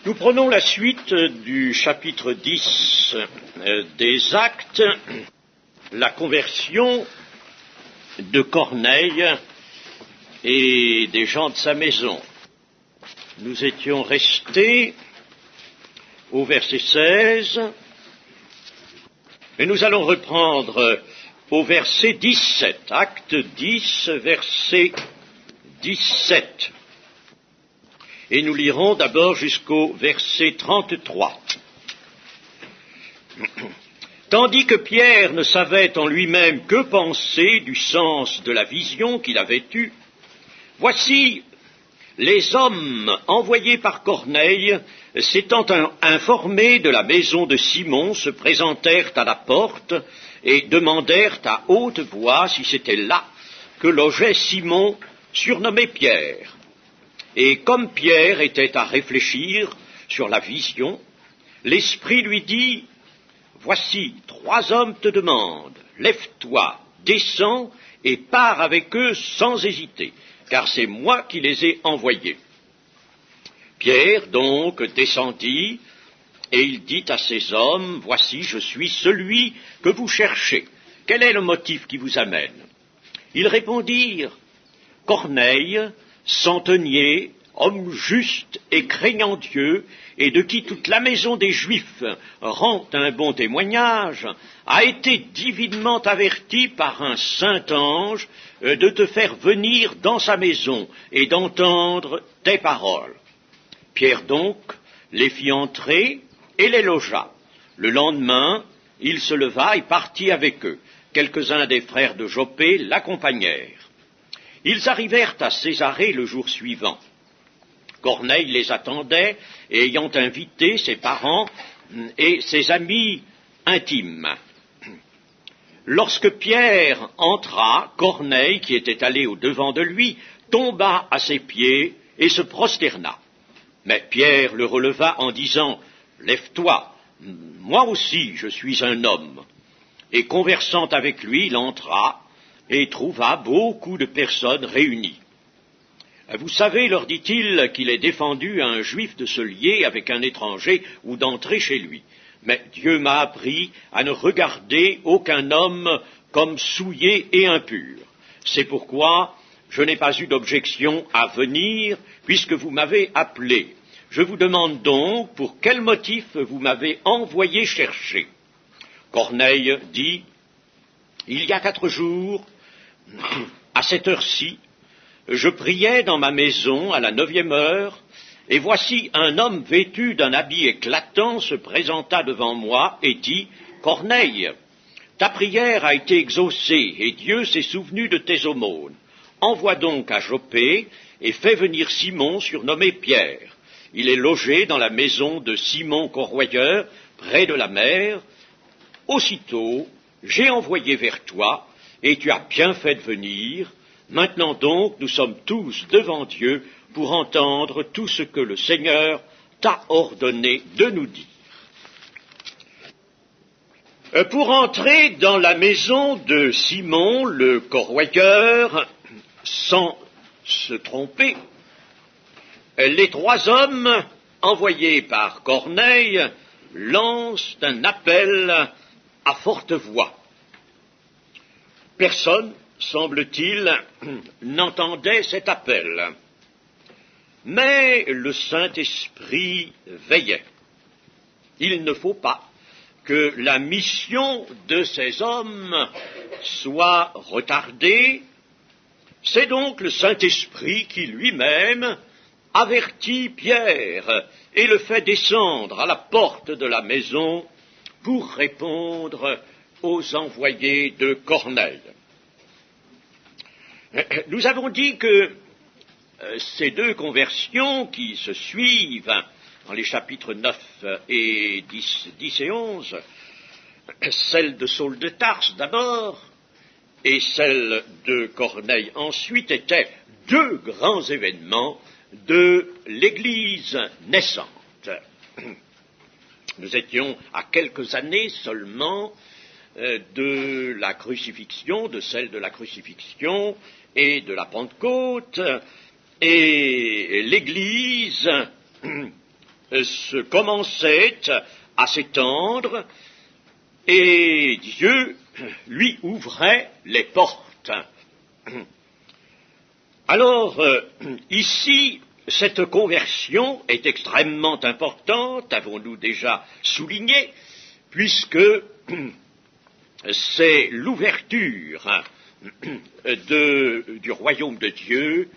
Nous prenons la suite du chapitre 10 des Actes, la conversion de Corneille et des gens de sa maison. Nous étions restés au verset 16 et nous allons reprendre au verset 17, Acte 10, verset 17. Et nous lirons d'abord jusqu'au verset 33. Tandis que Pierre ne savait en lui-même que penser du sens de la vision qu'il avait eue, voici les hommes envoyés par Corneille, s'étant informés de la maison de Simon, se présentèrent à la porte et demandèrent à haute voix si c'était là que logeait Simon, surnommé Pierre. Et comme Pierre était à réfléchir sur la vision, l'Esprit lui dit, « Voici, 3 hommes te demandent, lève-toi, descends et pars avec eux sans hésiter, car c'est moi qui les ai envoyés. » Pierre donc descendit, et il dit à ces hommes, « Voici, je suis celui que vous cherchez. Quel est le motif qui vous amène ?» Ils répondirent, « Corneille, centenier, homme juste et craignant Dieu, et de qui toute la maison des Juifs rend un bon témoignage, a été divinement averti par un saint ange de te faire venir dans sa maison et d'entendre tes paroles. » Pierre donc les fit entrer et les logea. Le lendemain, il se leva et partit avec eux. Quelques-uns des frères de Joppé l'accompagnèrent. Ils arrivèrent à Césarée le jour suivant. Corneille les attendait, et ayant invité ses parents et ses amis intimes. Lorsque Pierre entra, Corneille, qui était allé au-devant de lui, tomba à ses pieds et se prosterna. Mais Pierre le releva en disant, « Lève-toi, moi aussi je suis un homme. » Et conversant avec lui, il entra et trouva beaucoup de personnes réunies. « Vous savez, leur dit-il, qu'il est défendu à un juif de se lier avec un étranger ou d'entrer chez lui. Mais Dieu m'a appris à ne regarder aucun homme comme souillé et impur. C'est pourquoi je n'ai pas eu d'objection à venir, puisque vous m'avez appelé. Je vous demande donc pour quel motif vous m'avez envoyé chercher. » Corneille dit, « Il y a 4 jours, à cette heure-ci, je priais dans ma maison à la 9e heure, et voici un homme vêtu d'un habit éclatant se présenta devant moi et dit, « Corneille, ta prière a été exaucée, et Dieu s'est souvenu de tes aumônes. Envoie donc à Joppé et fais venir Simon, surnommé Pierre. Il est logé dans la maison de Simon Corroyeur, près de la mer. Aussitôt, j'ai envoyé vers toi, et tu as bien fait de venir. Maintenant donc, nous sommes tous devant Dieu pour entendre tout ce que le Seigneur t'a ordonné de nous dire. » Pour entrer dans la maison de Simon le Corroyeur, sans se tromper, les 3 hommes envoyés par Corneille lancent un appel à forte voix. Personne, semble-t-il, n'entendait cet appel. Mais le Saint-Esprit veillait. Il ne faut pas que la mission de ces hommes soit retardée. C'est donc le Saint-Esprit qui lui-même avertit Pierre et le fait descendre à la porte de la maison pour répondre aux envoyés de Corneille. Nous avons dit que ces 2 conversions qui se suivent dans les chapitres 9 et 10 et 11, celle de Saul de Tarse d'abord et celle de Corneille ensuite, étaient 2 grands événements de l'Église naissante. Nous étions à quelques années seulement de la crucifixion, de celle de la crucifixion et de la Pentecôte, et l'Église se commençait à s'étendre et Dieu lui ouvrait les portes. Alors, ici, cette conversion est extrêmement importante, avons-nous déjà souligné, puisque c'est l'ouverture du royaume de Dieu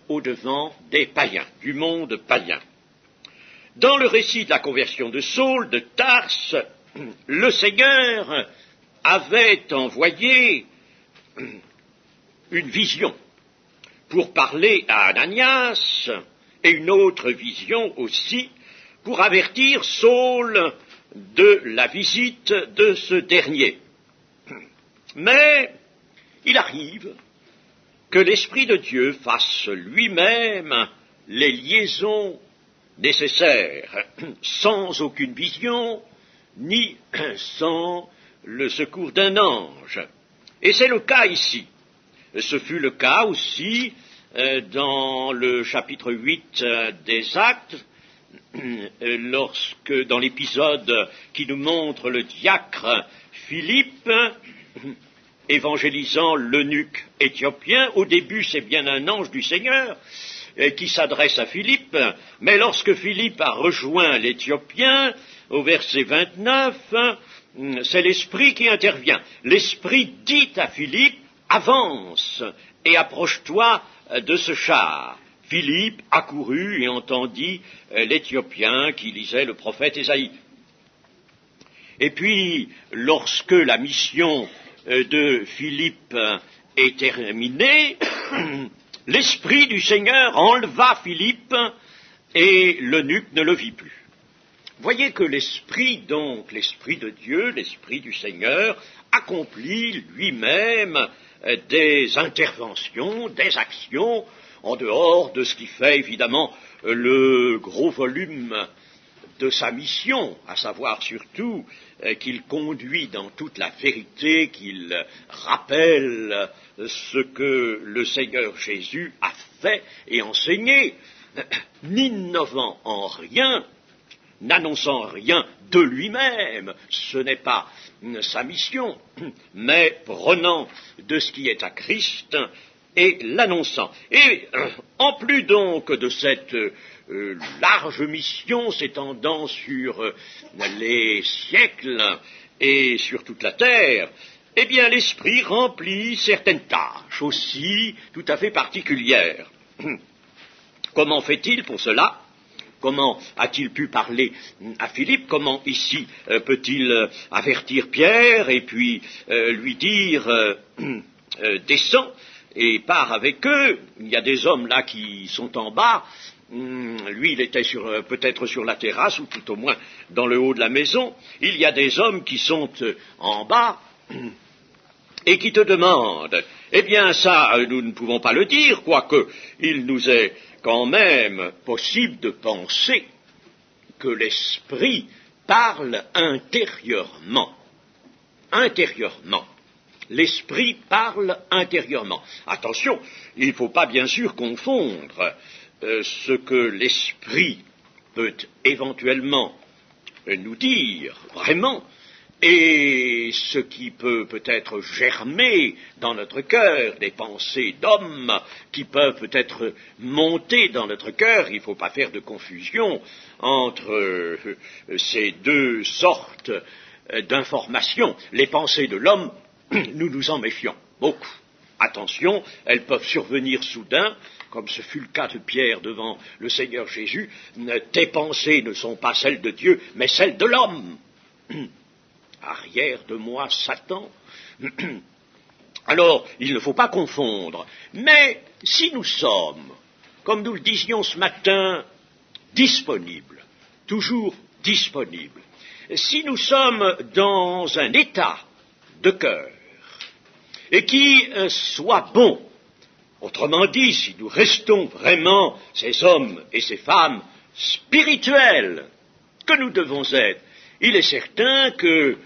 au-devant des païens, du monde païen. Dans le récit de la conversion de Saul de Tarse, le Seigneur avait envoyé une vision pour parler à Ananias et une autre vision aussi pour avertir Saul de la visite de ce dernier. Mais il arrive que l'Esprit de Dieu fasse lui-même les liaisons nécessaires, sans aucune vision, ni sans le secours d'un ange. Et c'est le cas ici. Ce fut le cas aussi dans le chapitre 8 des Actes, lorsque, dans l'épisode qui nous montre le diacre Philippe évangélisant l'eunuque éthiopien. Au début, c'est bien un ange du Seigneur qui s'adresse à Philippe, mais lorsque Philippe a rejoint l'Éthiopien, au verset 29, c'est l'Esprit qui intervient. L'Esprit dit à Philippe, avance et approche-toi de ce char. Philippe accourut et entendit l'Éthiopien qui lisait le prophète Ésaïe. Et puis, lorsque la mission de Philippe est terminée, l'Esprit du Seigneur enleva Philippe et l'eunuque ne le vit plus. Voyez que l'Esprit, donc, l'Esprit de Dieu, l'Esprit du Seigneur, accomplit lui-même des interventions, des actions, en dehors de ce qui fait évidemment le gros volume de sa mission, à savoir surtout qu'il conduit dans toute la vérité, qu'il rappelle ce que le Seigneur Jésus a fait et enseigné, n'innovant en rien, n'annonçant rien de lui-même, ce n'est pas sa mission, mais prenant de ce qui est à Christ et l'annonçant. Et en plus donc de cette large mission s'étendant sur les siècles et sur toute la terre, eh bien l'Esprit remplit certaines tâches aussi tout à fait particulières. Comment fait-il pour cela ? Comment a-t-il pu parler à Philippe? Comment ici peut-il avertir Pierre et puis lui dire descends et pars avec eux? Il y a des hommes là qui sont en bas. Lui, il était peut-être sur la terrasse ou tout au moins dans le haut de la maison. Il y a des hommes qui sont en bas et qui te demandent. Eh bien ça, nous ne pouvons pas le dire, quoique il nous est quand même possible de penser que l'Esprit parle intérieurement. Intérieurement. L'Esprit parle intérieurement. Attention, il ne faut pas bien sûr confondre ce que l'Esprit peut éventuellement nous dire vraiment et ce qui peut peut-être germer dans notre cœur, des pensées d'hommes qui peuvent peut-être monter dans notre cœur. Il ne faut pas faire de confusion entre ces deux sortes d'informations. Les pensées de l'homme, nous nous en méfions beaucoup. Attention, elles peuvent survenir soudain, comme ce fut le cas de Pierre devant le Seigneur Jésus. Tes pensées ne sont pas celles de Dieu, mais celles de l'homme. Arrière de moi, Satan. Alors, il ne faut pas confondre. Mais si nous sommes, comme nous le disions ce matin, disponibles, toujours disponibles, si nous sommes dans un état de cœur, et qui soit bon, autrement dit, si nous restons vraiment ces hommes et ces femmes spirituels que nous devons être, il est certain que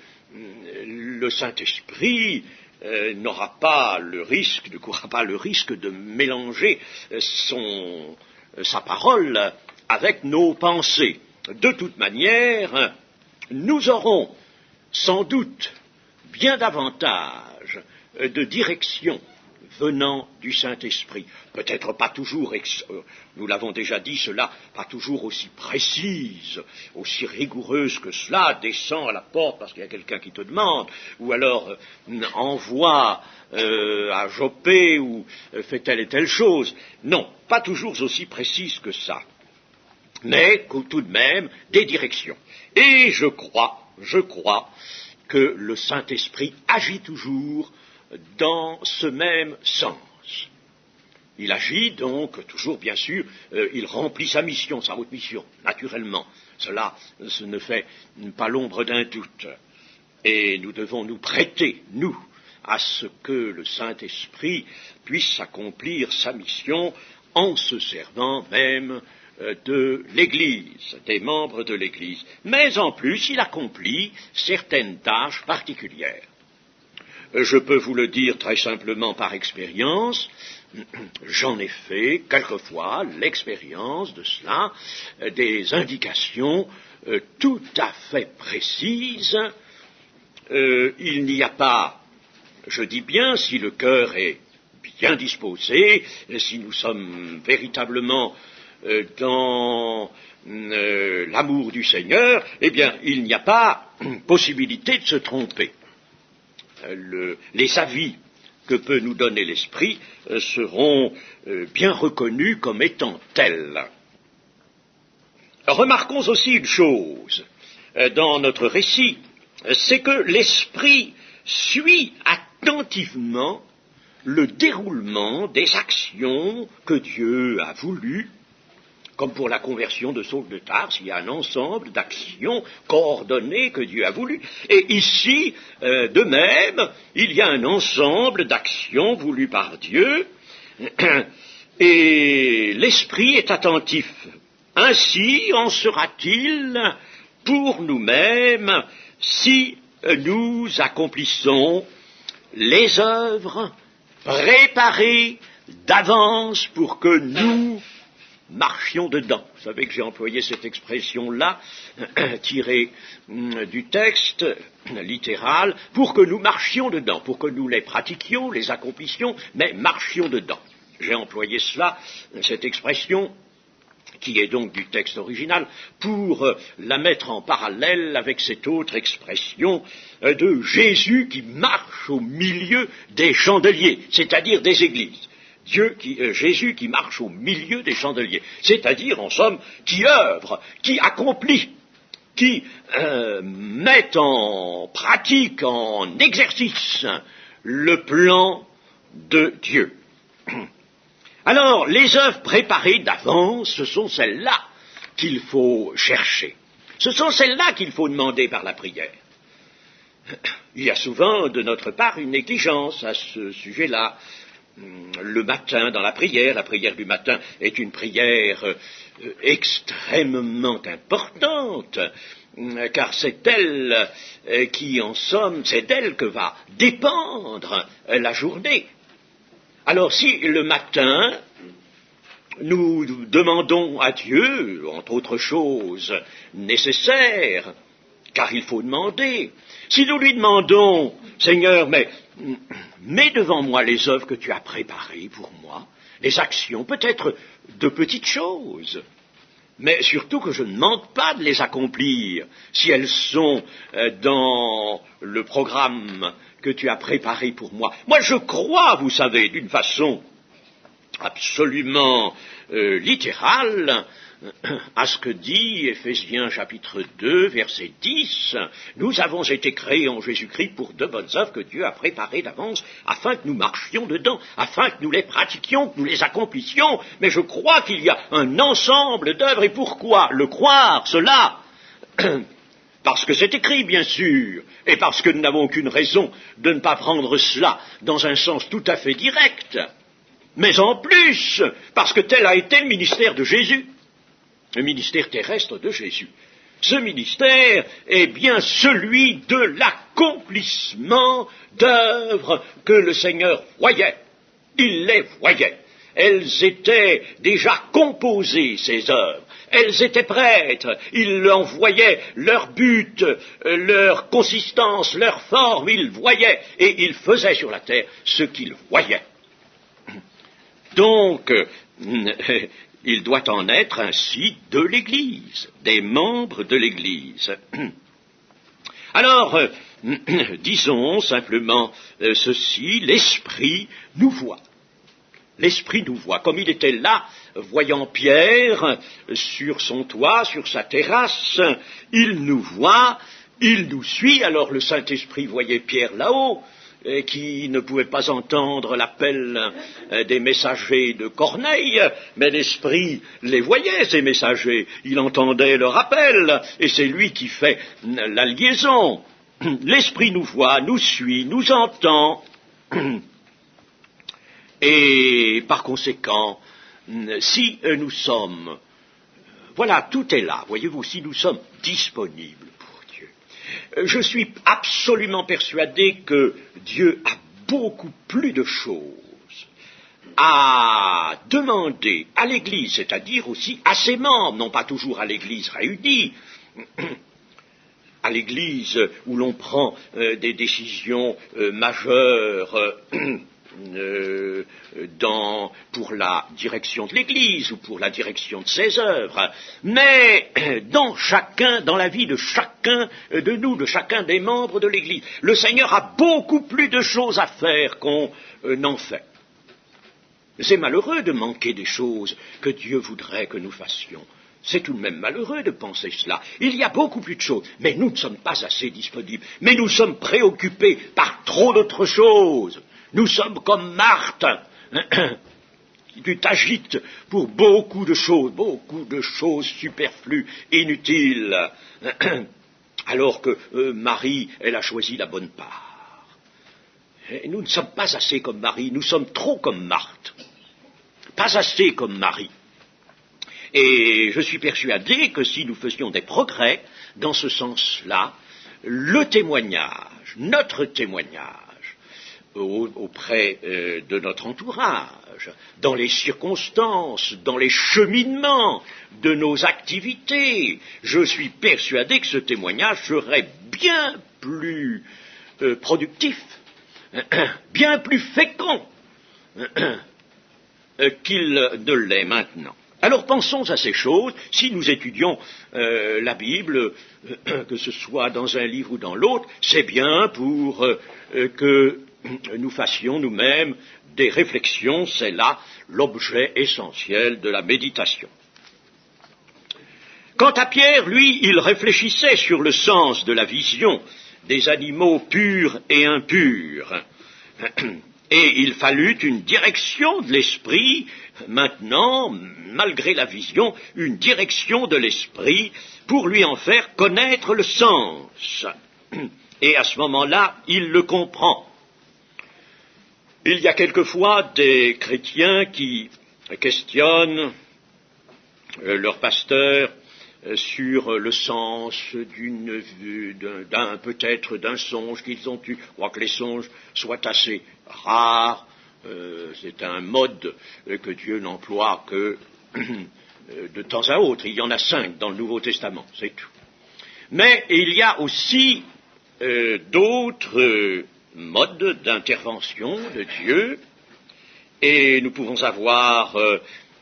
le Saint-Esprit ne courra pas le risque de mélanger sa parole avec nos pensées. de toute manière, nous aurons sans doute bien davantage de direction venant du Saint-Esprit. Peut-être pas toujours, nous l'avons déjà dit, cela, pas toujours aussi précise, aussi rigoureuse que cela, descend à la porte parce qu'il y a quelqu'un qui te demande, ou alors envoie à Joppé, ou fait telle et telle chose. Non, pas toujours aussi précise que ça, mais tout de même des directions. Et je crois que le Saint-Esprit agit toujours dans ce même sens. Il agit donc toujours, bien sûr, il remplit sa mission, sa haute mission, naturellement. Cela, ce ne fait pas l'ombre d'un doute. Et nous devons nous prêter, nous, à ce que le Saint-Esprit puisse accomplir sa mission en se servant même de l'Église, des membres de l'Église. Mais en plus, il accomplit certaines tâches particulières. Je peux vous le dire très simplement par expérience, j'en ai fait quelquefois l'expérience de cela, des indications tout à fait précises. Il n'y a pas, je dis bien, si le cœur est bien disposé, si nous sommes véritablement dans l'amour du Seigneur, eh bien, il n'y a pas possibilité de se tromper. Les avis que peut nous donner l'Esprit seront bien reconnus comme étant tels. Remarquons aussi une chose dans notre récit, c'est que l'Esprit suit attentivement le déroulement des actions que Dieu a voulu. Comme pour la conversion de Saul de Tarse, il y a un ensemble d'actions coordonnées que Dieu a voulu. Et ici, de même, il y a un ensemble d'actions voulues par Dieu, et l'Esprit est attentif. Ainsi en sera-t-il pour nous-mêmes si nous accomplissons les œuvres préparées d'avance pour que nous marchions dedans. Vous savez que j'ai employé cette expression-là, tirée du texte littéral, pour que nous marchions dedans, pour que nous les pratiquions, les accomplissions, mais marchions dedans. J'ai employé cela, cette expression, qui est donc du texte original, pour la mettre en parallèle avec cette autre expression de Jésus qui marche au milieu des chandeliers, c'est-à-dire des églises. Jésus qui marche au milieu des chandeliers, c'est-à-dire, en somme, qui œuvre, qui accomplit, qui met en pratique, en exercice, le plan de Dieu. Alors, les œuvres préparées d'avance, ce sont celles-là qu'il faut chercher. Ce sont celles-là qu'il faut demander par la prière. Il y a souvent, de notre part, une négligence à ce sujet-là. Le matin, dans la prière du matin est une prière extrêmement importante, car c'est elle qui, en somme, c'est d'elle que va dépendre la journée. Alors si le matin, nous demandons à Dieu, entre autres choses nécessaires, car il faut demander, si nous lui demandons, Seigneur, mais mets devant moi les œuvres que tu as préparées pour moi, les actions, peut-être de petites choses, mais surtout que je ne manque pas de les accomplir, si elles sont dans le programme que tu as préparé pour moi. Moi, je crois, vous savez, d'une façon absolument littérale, à ce que dit Éphésiens chapitre 2, verset 10, nous avons été créés en Jésus-Christ pour de bonnes œuvres que Dieu a préparées d'avance, afin que nous marchions dedans, afin que nous les pratiquions, que nous les accomplissions, mais je crois qu'il y a un ensemble d'œuvres, et pourquoi le croire, cela? Parce que c'est écrit, bien sûr, et parce que nous n'avons aucune raison de ne pas prendre cela dans un sens tout à fait direct, mais en plus, parce que tel a été le ministère de Jésus. Le ministère terrestre de Jésus. Ce ministère est bien celui de l'accomplissement d'œuvres que le Seigneur voyait. Il les voyait. Elles étaient déjà composées, ces œuvres. elles étaient prêtres, il en voyait leur but, leur consistance, leur forme, il voyait, et il faisait sur la terre ce qu'il voyait. Donc, il doit en être ainsi de l'Église, des membres de l'Église. Alors, disons simplement ceci, l'Esprit nous voit. L'Esprit nous voit, comme il était là, voyant Pierre sur son toit, sur sa terrasse, il nous voit, il nous suit. Alors le Saint-Esprit voyait Pierre là-haut, qui ne pouvait pas entendre l'appel des messagers de Corneille, mais l'Esprit les voyait, ces messagers, il entendait leur appel, et c'est lui qui fait la liaison. L'Esprit nous voit, nous suit, nous entend, et par conséquent, si nous sommes, voilà, tout est là, voyez-vous, si nous sommes disponibles pour Dieu. Je suis absolument persuadé que Dieu a beaucoup plus de choses à demander à l'Église, c'est-à-dire aussi à ses membres, non pas toujours à l'Église réunie, à l'Église où l'on prend des décisions majeures pour la direction de l'Église ou pour la direction de ses œuvres, mais dans la vie de chacun de nous, de chacun des membres de l'Église. Le Seigneur a beaucoup plus de choses à faire qu'on n'en fait. C'est malheureux de manquer des choses que Dieu voudrait que nous fassions. C'est tout de même malheureux de penser cela. Il y a beaucoup plus de choses, mais nous ne sommes pas assez disponibles. Mais nous sommes préoccupés par trop d'autres choses. Nous sommes comme Marthe, tu t'agites pour beaucoup de choses superflues, inutiles, alors que Marie, elle a choisi la bonne part. Et nous ne sommes pas assez comme Marie, nous sommes trop comme Marthe, pas assez comme Marie. Et je suis persuadé que si nous faisions des progrès dans ce sens-là, le témoignage, notre témoignage, auprès de notre entourage, dans les circonstances, dans les cheminements de nos activités, je suis persuadé que ce témoignage serait bien plus productif, bien plus fécond qu'il ne l'est maintenant. Alors pensons à ces choses, si nous étudions la Bible, que ce soit dans un livre ou dans l'autre, c'est bien pour que nous fassions nous-mêmes des réflexions, c'est là l'objet essentiel de la méditation. Quant à Pierre, lui, il réfléchissait sur le sens de la vision des animaux purs et impurs. Et il fallut une direction de l'esprit, maintenant, malgré la vision, une direction de l'esprit pour lui en faire connaître le sens. Et à ce moment-là, il le comprend. Il y a quelquefois des chrétiens qui questionnent leur pasteur sur le sens peut-être d'un songe qu'ils ont eu. Je crois que les songes soient assez rares. C'est un mode que Dieu n'emploie que de temps à autre. Il y en a 5 dans le Nouveau Testament, c'est tout. Mais il y a aussi d'autres modes d'intervention de Dieu, et nous pouvons avoir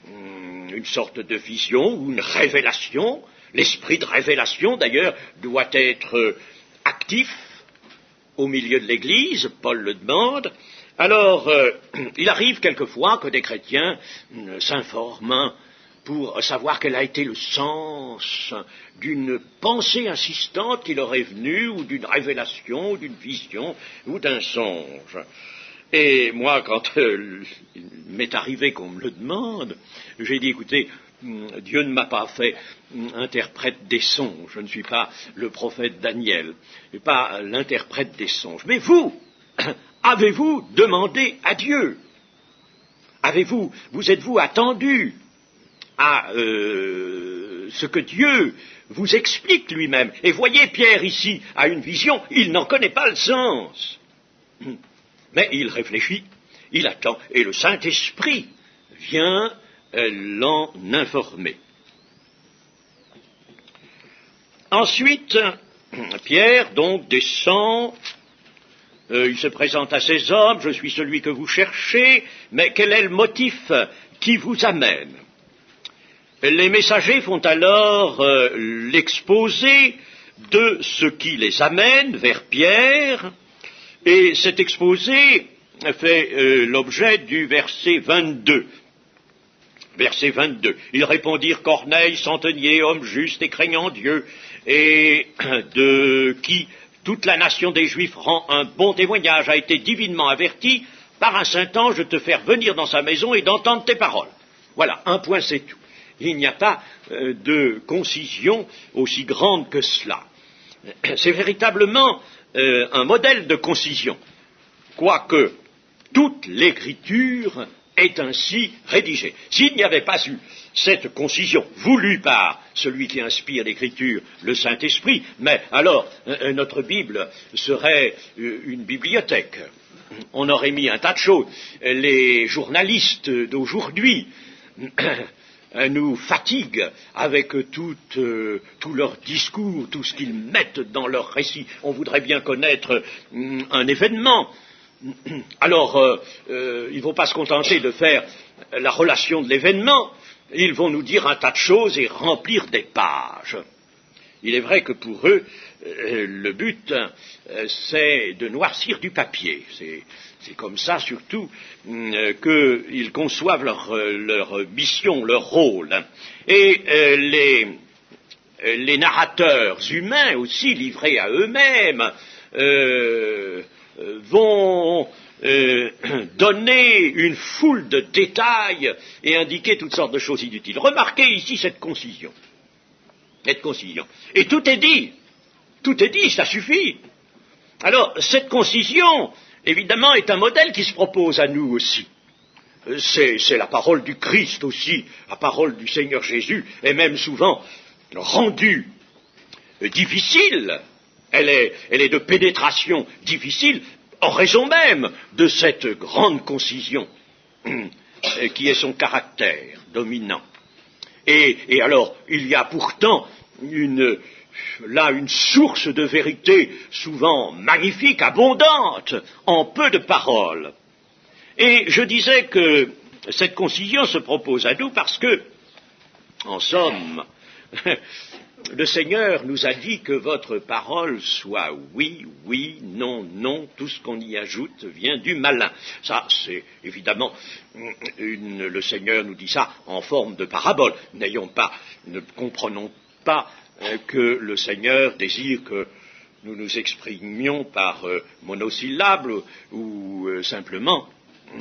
une sorte de vision ou une révélation. L'esprit de révélation, d'ailleurs, doit être actif au milieu de l'Église, Paul le demande. Alors, il arrive quelquefois que des chrétiens s'informent pour savoir quel a été le sens d'une pensée insistante qui leur est venue, ou d'une révélation, ou d'une vision, ou d'un songe. Et moi, quand il m'est arrivé qu'on me le demande, j'ai dit, écoutez, Dieu ne m'a pas fait interprète des songes, je ne suis pas le prophète Daniel, et pas l'interprète des songes. Mais vous, avez-vous demandé à Dieu? Vous êtes-vous attendu à ce que Dieu vous explique lui-même? Et voyez, Pierre ici a une vision, il n'en connaît pas le sens. Mais il réfléchit, il attend, et le Saint-Esprit vient l'en informer. Ensuite, Pierre, donc, descend, il se présente à ses hommes, je suis celui que vous cherchez, mais quel est le motif qui vous amène? Les messagers font alors l'exposé de ce qui les amène vers Pierre, et cet exposé fait l'objet du verset 22. Verset 22. Ils répondirent: Corneille, centenier, homme juste et craignant Dieu, et de qui toute la nation des Juifs rend un bon témoignage, a été divinement averti par un saint ange de te faire venir dans sa maison et d'entendre tes paroles. Voilà, un point c'est tout. Il n'y a pas de concision aussi grande que cela. C'est véritablement un modèle de concision, quoique toute l'écriture est ainsi rédigée. S'il n'y avait pas eu cette concision voulue par celui qui inspire l'écriture, le Saint-Esprit, mais alors notre Bible serait une bibliothèque. On aurait mis un tas de choses. Les journalistes d'aujourd'hui nous fatiguent avec tout leur discours, tout ce qu'ils mettent dans leur récit. On voudrait bien connaître un événement. Alors, ils ne vont pas se contenter de faire la relation de l'événement, ils vont nous dire un tas de choses et remplir des pages. Il est vrai que pour eux, le but, c'est de noircir du papier. C'est comme ça, surtout, qu'ils conçoivent leur mission, leur rôle. Et les narrateurs humains, aussi livrés à eux-mêmes, vont donner une foule de détails et indiquer toutes sortes de choses inutiles. Remarquez ici cette concision. Et tout est dit, ça suffit. Alors, cette concision, évidemment, est un modèle qui se propose à nous aussi. C'est la parole du Christ aussi, la parole du Seigneur Jésus, est même souvent rendue difficile. Elle est de pénétration difficile, en raison même de cette grande concision qui est son caractère dominant. Et alors, il y a pourtant une source de vérité souvent magnifique, abondante, en peu de paroles. Et je disais que cette concision se propose à nous parce que, en somme, le Seigneur nous a dit que votre parole soit oui, oui, non, non, tout ce qu'on y ajoute vient du malin. Ça, c'est évidemment, le Seigneur nous dit ça en forme de parabole. Ne comprenons pas que le Seigneur désire que nous nous exprimions par monosyllabes ou simplement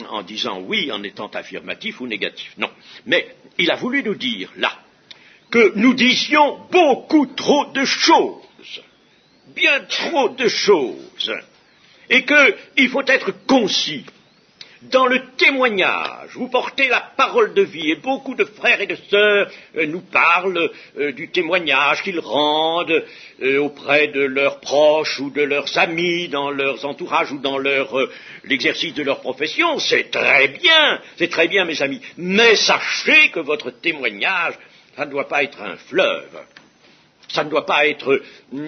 en disant oui, en étant affirmatif ou négatif. Non. Mais il a voulu nous dire là que nous disions beaucoup trop de choses, bien trop de choses, et qu'il faut être concis. Dans le témoignage, vous portez la parole de vie, et beaucoup de frères et de sœurs nous parlent du témoignage qu'ils rendent auprès de leurs proches ou de leurs amis, dans leurs entourages ou dans l'exercice de leur profession. C'est très bien, mes amis, mais sachez que votre témoignage, ça ne doit pas être un fleuve, ça ne doit pas être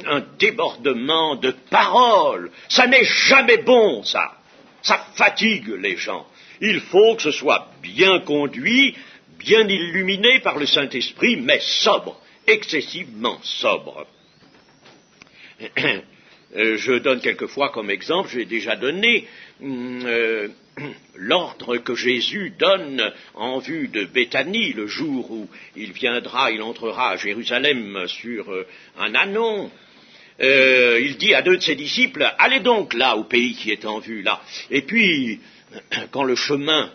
un débordement de paroles, ça n'est jamais bon, ça fatigue les gens. Il faut que ce soit bien conduit, bien illuminé par le Saint-Esprit, mais sobre, excessivement sobre. Je donne quelquefois comme exemple, j'ai déjà donné l'ordre que Jésus donne en vue de Béthanie, le jour où il entrera à Jérusalem sur un ânon. Il dit à 2 de ses disciples, allez donc là au pays qui est en vue là, et puis quand le chemin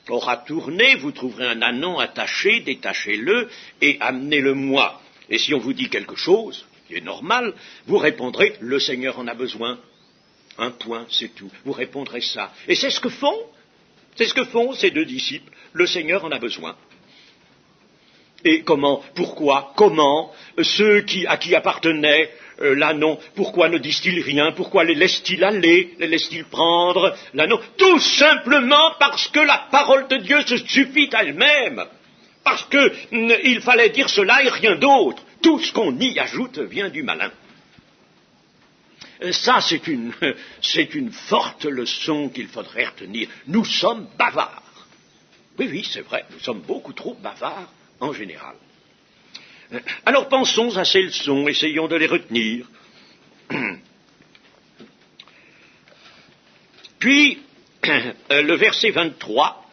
aura tourné, vous trouverez un ânon attaché, détachez-le et amenez-le-moi. Et si on vous dit quelque chose, qui est normal, vous répondrez, le Seigneur en a besoin. Un point, c'est tout. Vous répondrez ça. Et c'est ce que font ces 2 disciples. Le Seigneur en a besoin. Et comment ceux à qui appartenait l'ânon, pourquoi ne disent-ils rien? Pourquoi les laissent-ils aller? Les laissent-ils prendre l'ânon? Tout simplement parce que la parole de Dieu se suffit à elle-même. Parce qu'il fallait dire cela et rien d'autre. tout ce qu'on y ajoute vient du malin. Ça, c'est une forte leçon qu'il faudrait retenir. Nous sommes bavards. Oui, oui, c'est vrai, nous sommes beaucoup trop bavards en général. Alors pensons à ces leçons, essayons de les retenir. Puis, le verset 23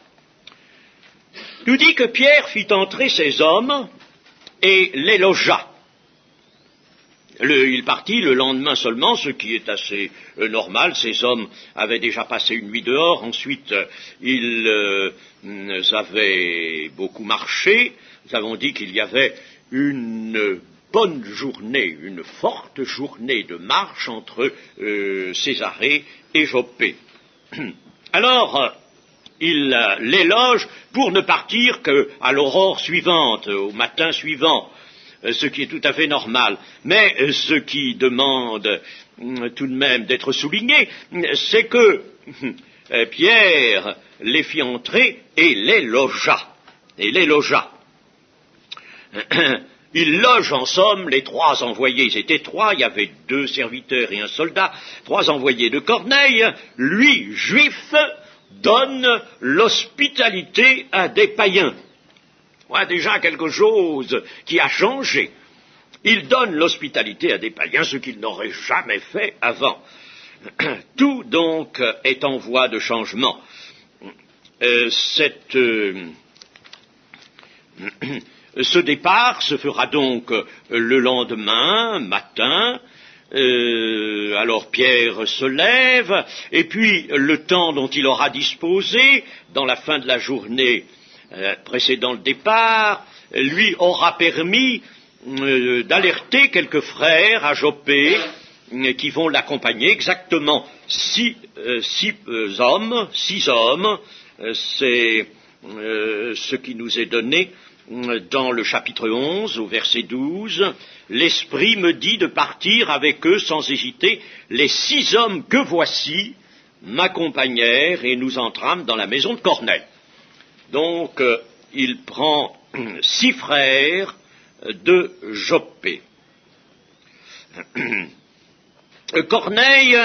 nous dit que Pierre fit entrer ces hommes et les logea. Il partit le lendemain seulement, ce qui est assez normal. Ces hommes avaient déjà passé une nuit dehors, ensuite ils avaient beaucoup marché. Nous avons dit qu'il y avait une bonne journée, une forte journée de marche entre Césarée et Joppé. Alors, il les loge pour ne partir qu'à l'aurore suivante, au matin suivant, ce qui est tout à fait normal. Mais ce qui demande tout de même d'être souligné, c'est que Pierre les fit entrer et les logea. Il loge en somme les 3 envoyés. Ils étaient 3, il y avait 2 serviteurs et un soldat, 3 envoyés de Corneille. Lui, juif, donne l'hospitalité à des païens. Voilà déjà quelque chose qui a changé. Il donne l'hospitalité à des païens, ce qu'il n'aurait jamais fait avant. Tout donc est en voie de changement. Ce départ se fera donc le lendemain matin. Alors Pierre se lève, et puis le temps dont il aura disposé, dans la fin de la journée précédant le départ, lui aura permis d'alerter quelques frères à Joppé qui vont l'accompagner, exactement 6 hommes, c'est ce qui nous est donné dans le chapitre 11, au verset 12, l'Esprit me dit de partir avec eux sans hésiter. Les 6 hommes que voici m'accompagnèrent et nous entrâmes dans la maison de Corneille. Donc, il prend 6 frères de Joppé. Corneille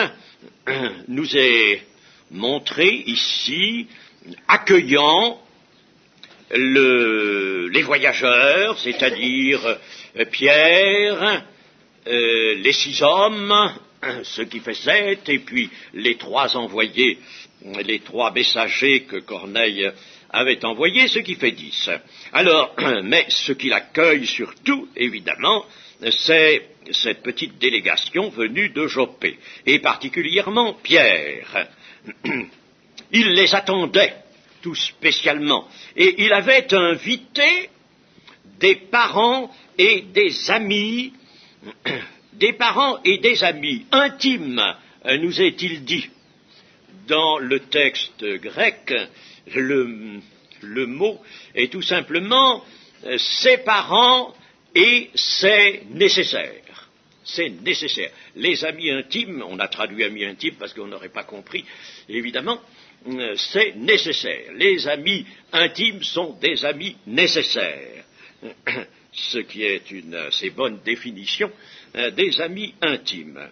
nous est montré ici accueillant les voyageurs, c'est-à-dire Pierre, les 6 hommes, ce qui fait 7, et puis les 3 envoyés, les 3 messagers que Corneille avait envoyés, ce qui fait 10. Alors, mais ce qui l'accueille surtout, évidemment, c'est cette petite délégation venue de Joppé, et particulièrement Pierre. Il les attendait tout spécialement, et il avait invité des parents et des amis intimes, nous est-il dit. Dans le texte grec, le mot est tout simplement ses parents et c'est nécessaire. C'est nécessaire. Les amis intimes, on a traduit amis intimes parce qu'on n'aurait pas compris, évidemment, c'est nécessaire. Les amis intimes sont des amis nécessaires. Ce qui est une assez bonne définition des amis intimes.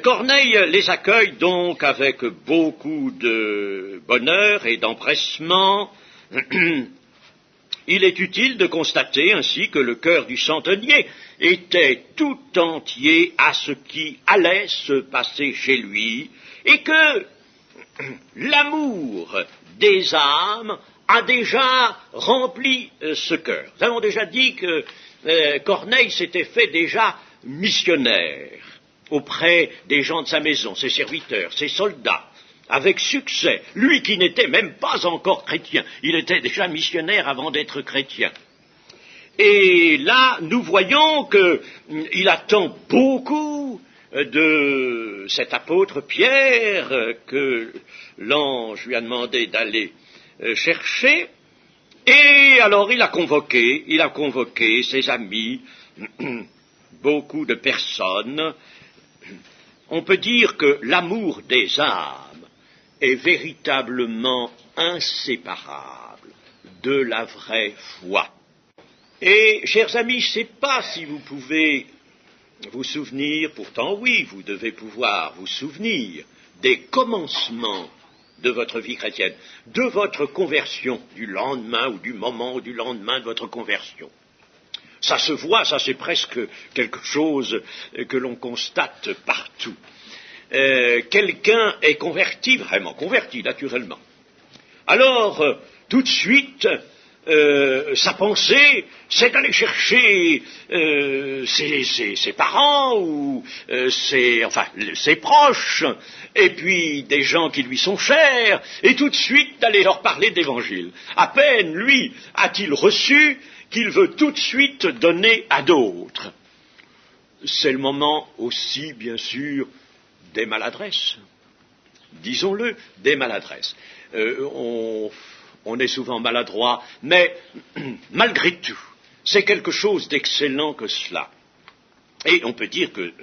Corneille les accueille donc avec beaucoup de bonheur et d'empressement. Il est utile de constater ainsi que le cœur du centenier était tout entier à ce qui allait se passer chez lui, et que l'amour des âmes a déjà rempli ce cœur. Nous avons déjà dit que Corneille s'était fait déjà missionnaire auprès des gens de sa maison, ses serviteurs, ses soldats, avec succès. Lui qui n'était même pas encore chrétien, il était déjà missionnaire avant d'être chrétien. Et là, nous voyons qu'il attend beaucoup de cet apôtre Pierre que l'ange lui a demandé d'aller chercher. Et alors il a convoqué ses amis, beaucoup de personnes. On peut dire que l'amour des âmes est véritablement inséparable de la vraie foi. Et, chers amis, je ne sais pas si vous pouvez vous souvenir, pourtant oui, vous devez pouvoir vous souvenir des commencements de votre vie chrétienne, de votre conversion, du lendemain ou du moment ou du lendemain de votre conversion. Ça se voit, ça c'est presque quelque chose que l'on constate partout. Quelqu'un est converti, vraiment converti, naturellement. Alors, tout de suite, sa pensée, c'est d'aller chercher ses parents ou ses proches, et puis des gens qui lui sont chers, et tout de suite d'aller leur parler d'évangile. À peine, lui, a-t-il reçu qu'il veut tout de suite donner à d'autres. C'est le moment aussi, bien sûr, des maladresses. Disons-le, des maladresses. On est souvent maladroit, mais malgré tout, c'est quelque chose d'excellent que cela. Et on peut dire que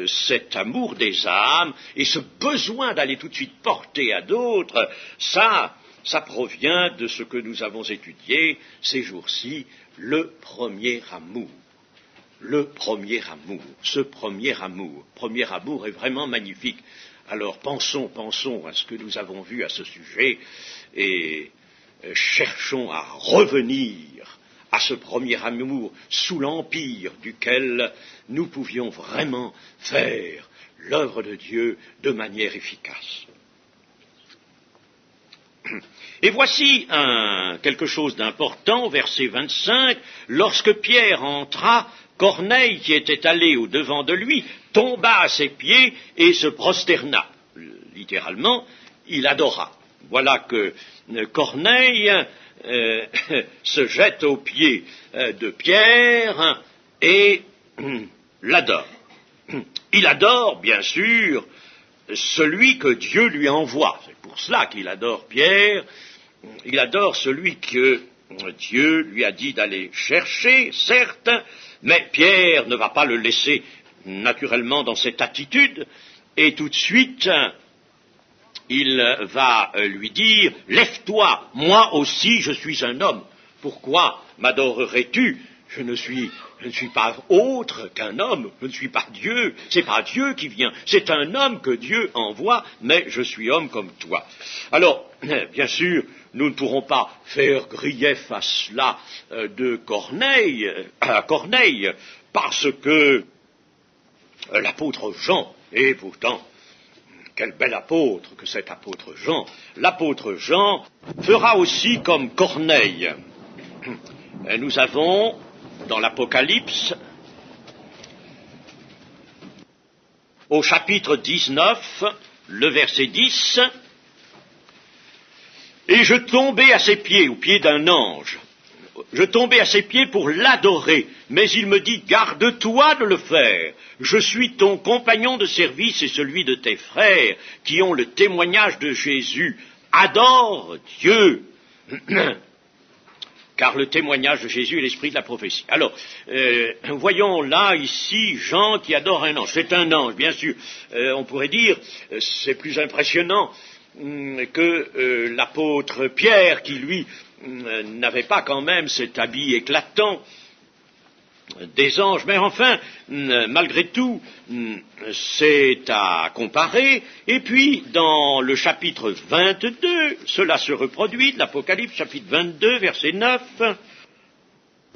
cet amour des âmes et ce besoin d'aller tout de suite porter à d'autres, ça provient de ce que nous avons étudié ces jours-ci, le premier amour. Le premier amour, ce premier amour est vraiment magnifique. Alors pensons à ce que nous avons vu à ce sujet et cherchons à revenir à ce premier amour sous l'empire duquel nous pouvions vraiment faire l'œuvre de Dieu de manière efficace. Et voici quelque chose d'important, verset 25, lorsque Pierre entra, Corneille, qui était allé au-devant de lui, tomba à ses pieds et se prosterna. Littéralement, il adora. Voilà que Corneille se jette aux pieds de Pierre et l'adore. Il adore, bien sûr, celui que Dieu lui envoie. C'est pour cela qu'il adore Pierre. Il adore celui que Dieu lui a dit d'aller chercher, certes, mais Pierre ne va pas le laisser naturellement dans cette attitude, et tout de suite, il va lui dire, « Lève-toi, moi aussi je suis un homme. Pourquoi m'adorerais-tu ? Je ne suis pas autre qu'un homme, je ne suis pas Dieu, c'est pas Dieu qui vient, c'est un homme que Dieu envoie, mais je suis homme comme toi. » Alors, bien sûr, nous ne pourrons pas faire grief à cela à Corneille, parce que l'apôtre Jean, et pourtant, quel bel apôtre que cet apôtre Jean fera aussi comme Corneille. Nous avons, dans l'Apocalypse, au chapitre 19, le verset 10, « Et je tombai à ses pieds, aux pieds d'un ange. Je tombai à ses pieds pour l'adorer, mais il me dit, garde-toi de le faire. Je suis ton compagnon de service et celui de tes frères qui ont le témoignage de Jésus. Adore Dieu. » Car le témoignage de Jésus est l'esprit de la prophétie. Alors, voyons là, ici, Jean qui adore un ange. C'est un ange, bien sûr. On pourrait dire, c'est plus impressionnant que l'apôtre Pierre, qui lui n'avait pas quand même cet habit éclatant des anges, mais enfin, malgré tout, c'est à comparer. Et puis, dans le chapitre 22, cela se reproduit, de l'Apocalypse, chapitre 22, verset 9,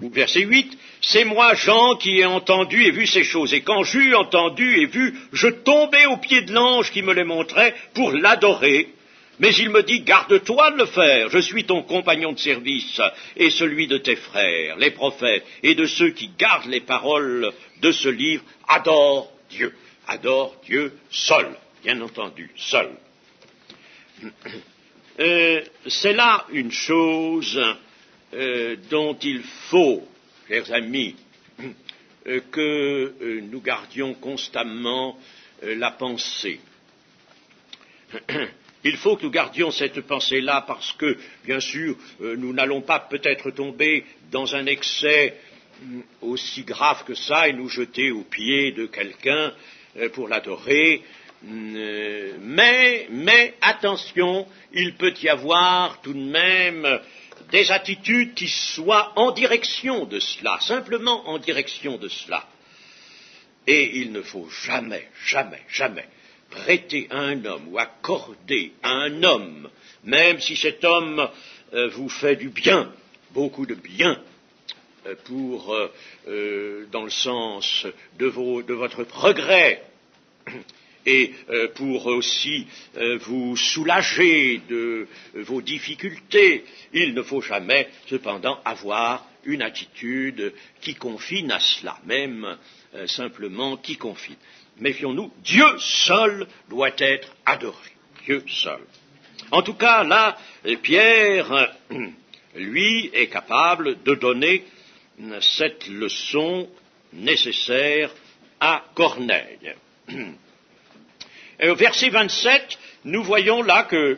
ou verset 8, « C'est moi, Jean, qui ai entendu et vu ces choses, et quand j'eus entendu et vu, je tombai aux pieds de l'ange qui me les montrait pour l'adorer. Mais il me dit, garde-toi de le faire, je suis ton compagnon de service et celui de tes frères, les prophètes, et de ceux qui gardent les paroles de ce livre, adore Dieu seul, bien entendu, seul. » C'est là une chose dont il faut, chers amis, que nous gardions constamment la pensée. Il faut que nous gardions cette pensée-là parce que, bien sûr, nous n'allons pas peut-être tomber dans un excès aussi grave que ça et nous jeter aux pieds de quelqu'un pour l'adorer. Mais attention, il peut y avoir tout de même des attitudes qui soient en direction de cela, simplement en direction de cela. Et il ne faut jamais, jamais, jamais prêter à un homme ou accorder à un homme, même si cet homme vous fait du bien, beaucoup de bien, dans le sens de votre progrès, et pour aussi vous soulager de vos difficultés, il ne faut jamais, cependant, avoir une attitude qui confine à cela, même simplement qui confine. Méfions-nous, Dieu seul doit être adoré, Dieu seul. En tout cas, là, Pierre, lui, est capable de donner cette leçon nécessaire à Corneille. Au verset 27, nous voyons là que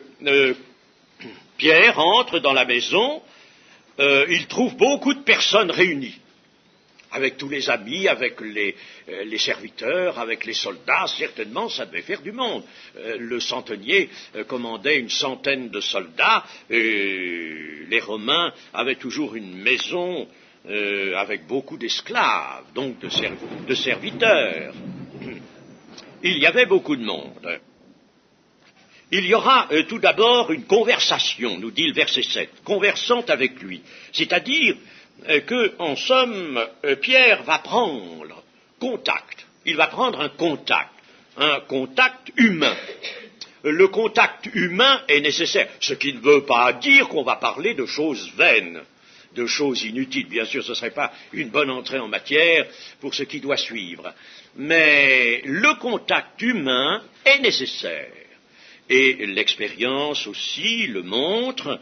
Pierre entre dans la maison, il trouve beaucoup de personnes réunies, avec tous les amis, avec les serviteurs, avec les soldats, certainement ça devait faire du monde. Le centenier commandait 100 de soldats, et les Romains avaient toujours une maison avec beaucoup d'esclaves, donc de serviteurs. Il y avait beaucoup de monde. Il y aura tout d'abord une conversation, nous dit le verset 7, conversant avec lui. C'est-à-dire que, en somme, Pierre va prendre contact. Il va prendre un contact humain. Le contact humain est nécessaire, ce qui ne veut pas dire qu'on va parler de choses vaines, de choses inutiles. Bien sûr, ce ne serait pas une bonne entrée en matière pour ce qui doit suivre. Mais le contact humain est nécessaire. Et l'expérience aussi le montre.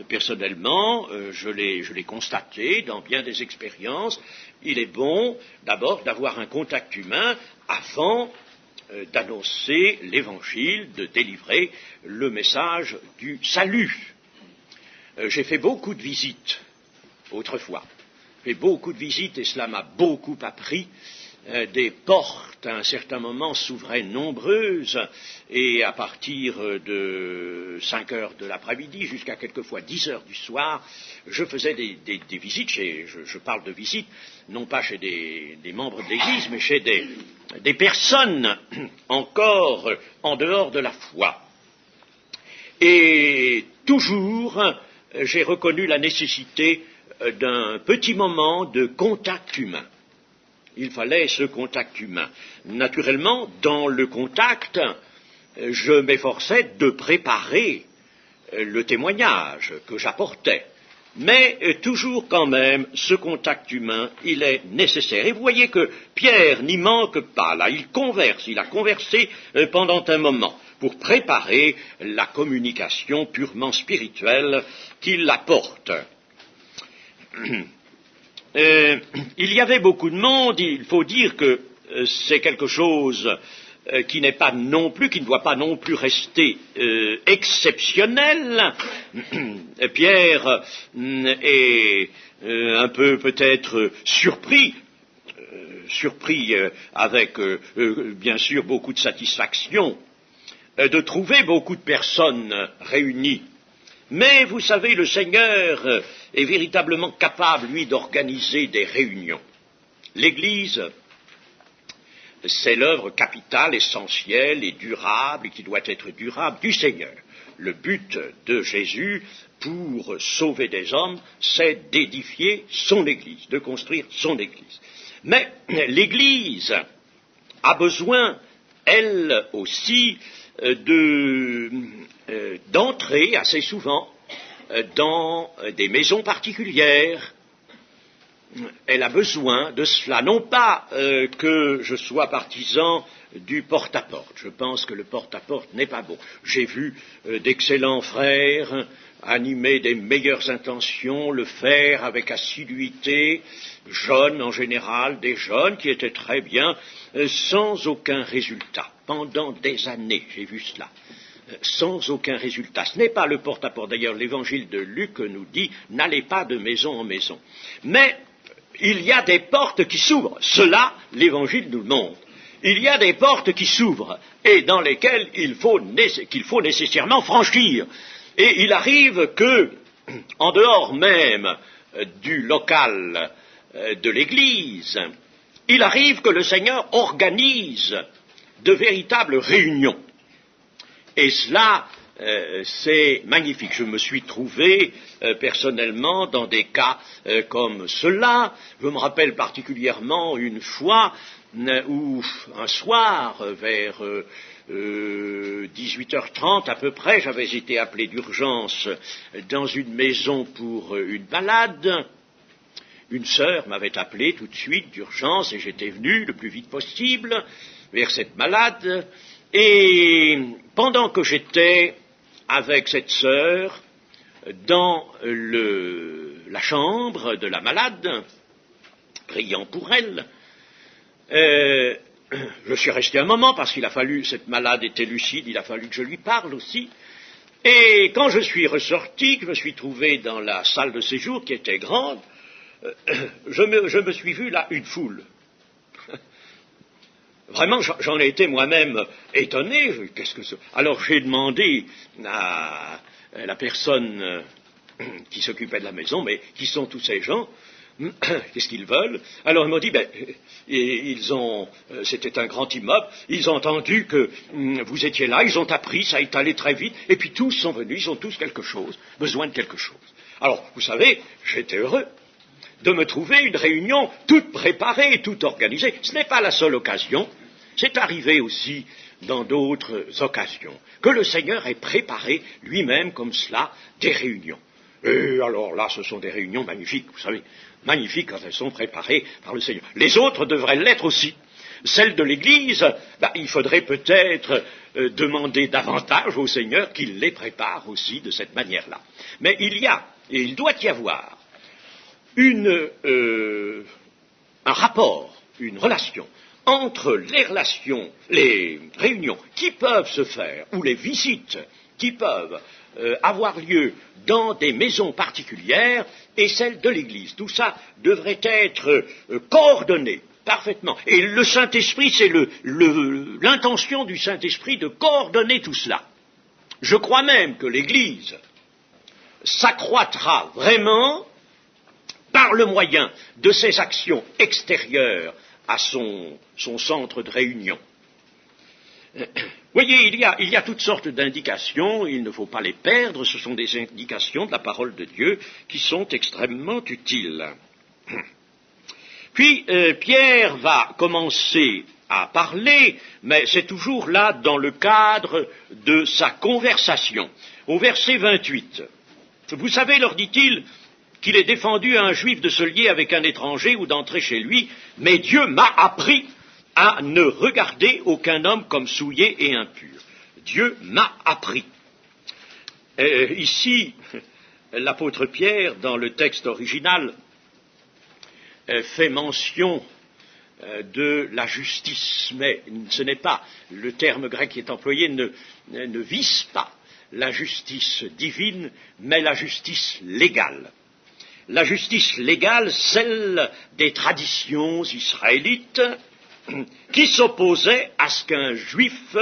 Personnellement, je l'ai constaté dans bien des expériences. Il est bon d'abord d'avoir un contact humain avant d'annoncer l'évangile, de délivrer le message du salut. J'ai fait beaucoup de visites autrefois. J'ai fait beaucoup de visites et cela m'a beaucoup appris. Des portes à un certain moment s'ouvraient nombreuses et à partir de 5 heures de l'après-midi jusqu'à quelquefois 10 heures du soir, je faisais des visites, je parle de visites, non pas chez des membres de l'Église, mais chez des personnes encore en dehors de la foi. Et toujours, j'ai reconnu la nécessité d'un petit moment de contact humain. Il fallait ce contact humain. Naturellement, dans le contact, je m'efforçais de préparer le témoignage que j'apportais. Mais toujours quand même, ce contact humain, il est nécessaire. Et vous voyez que Pierre n'y manque pas. Là, il a conversé pendant un moment pour préparer la communication purement spirituelle qu'il apporte. Il y avait beaucoup de monde, il faut dire que c'est quelque chose qui ne doit pas non plus rester exceptionnel. Pierre est un peu peut-être surpris avec bien sûr beaucoup de satisfaction de trouver beaucoup de personnes réunies. Mais vous savez, le Seigneur est véritablement capable, lui, d'organiser des réunions. L'Église, c'est l'œuvre capitale, essentielle et durable, et qui doit être durable du Seigneur. Le but de Jésus pour sauver des hommes, c'est d'édifier son Église, de construire son Église. Mais l'Église a besoin, elle aussi, d'entrer assez souvent dans des maisons particulières. Elle a besoin de cela. Non pas que je sois partisan du porte-à-porte. Je pense que le porte-à-porte n'est pas bon. J'ai vu d'excellents frères animés des meilleures intentions, le faire avec assiduité, jeunes en général, des jeunes qui étaient très bien, sans aucun résultat. Pendant des années, j'ai vu cela. Sans aucun résultat. Ce n'est pas le porte-à-porte. D'ailleurs, l'évangile de Luc nous dit « N'allez pas de maison en maison ». Mais il y a des portes qui s'ouvrent. Cela, l'évangile nous le montre. Il y a des portes qui s'ouvrent et dans lesquelles qu'il faut nécessairement franchir. Et il arrive que en dehors même du local de l'Église, il arrive que le Seigneur organise de véritables réunions. Et cela, c'est magnifique. Je me suis trouvé personnellement dans des cas comme cela. Je me rappelle particulièrement une fois où, un soir, vers 18h30 à peu près, j'avais été appelé d'urgence dans une maison pour une malade. Une sœur m'avait appelé tout de suite d'urgence et j'étais venu le plus vite possible vers cette malade. Et pendant que j'étais avec cette sœur dans la chambre de la malade, priant pour elle, je suis resté un moment parce qu'il a fallu, cette malade était lucide, il a fallu que je lui parle aussi. Et quand je suis ressorti, que je me suis trouvé dans la salle de séjour qui était grande, je me suis vu là une foule. Vraiment, j'en ai été moi-même étonné. Qu'est-ce que c'est ? Alors j'ai demandé à la personne qui s'occupait de la maison, mais qui sont tous ces gens ? Qu'est-ce qu'ils veulent ? Alors ils m'ont dit, c'était un grand immeuble, ils ont entendu que vous étiez là, ils ont appris, ça est allé très vite, et puis tous sont venus, ils ont tous quelque chose, besoin de quelque chose. Alors, vous savez, j'étais heureux de me trouver une réunion toute préparée, toute organisée. Ce n'est pas la seule occasion, c'est arrivé aussi dans d'autres occasions, que le Seigneur ait préparé lui-même comme cela des réunions. Et alors là, ce sont des réunions magnifiques, vous savez, magnifiques quand elles sont préparées par le Seigneur. Les autres devraient l'être aussi. Celles de l'Église, il faudrait peut-être demander davantage au Seigneur qu'il les prépare aussi de cette manière-là. Mais il doit y avoir un rapport, une relation entre les réunions qui peuvent se faire, ou les visites qui peuvent avoir lieu dans des maisons particulières et celles de l'Église. Tout ça devrait être coordonné parfaitement. Et le Saint-Esprit, c'est l'intention du Saint-Esprit de coordonner tout cela. Je crois même que l'Église s'accroîtra vraiment par le moyen de ses actions extérieures à son centre de réunion. Voyez, il y a toutes sortes d'indications, il ne faut pas les perdre, ce sont des indications de la parole de Dieu qui sont extrêmement utiles. Puis Pierre va commencer à parler, mais c'est toujours là dans le cadre de sa conversation. Au verset 28, vous savez, leur dit-il, qu'il est défendu à un juif de se lier avec un étranger ou d'entrer chez lui, mais Dieu m'a appris à ne regarder aucun homme comme souillé et impur. Dieu m'a appris. Ici, l'apôtre Pierre, dans le texte original, fait mention de la justice, mais ce n'est pas, le terme grec qui est employé ne vise pas la justice divine, mais la justice légale. La justice légale, celle des traditions israélites, qui s'opposaient à ce qu'un juif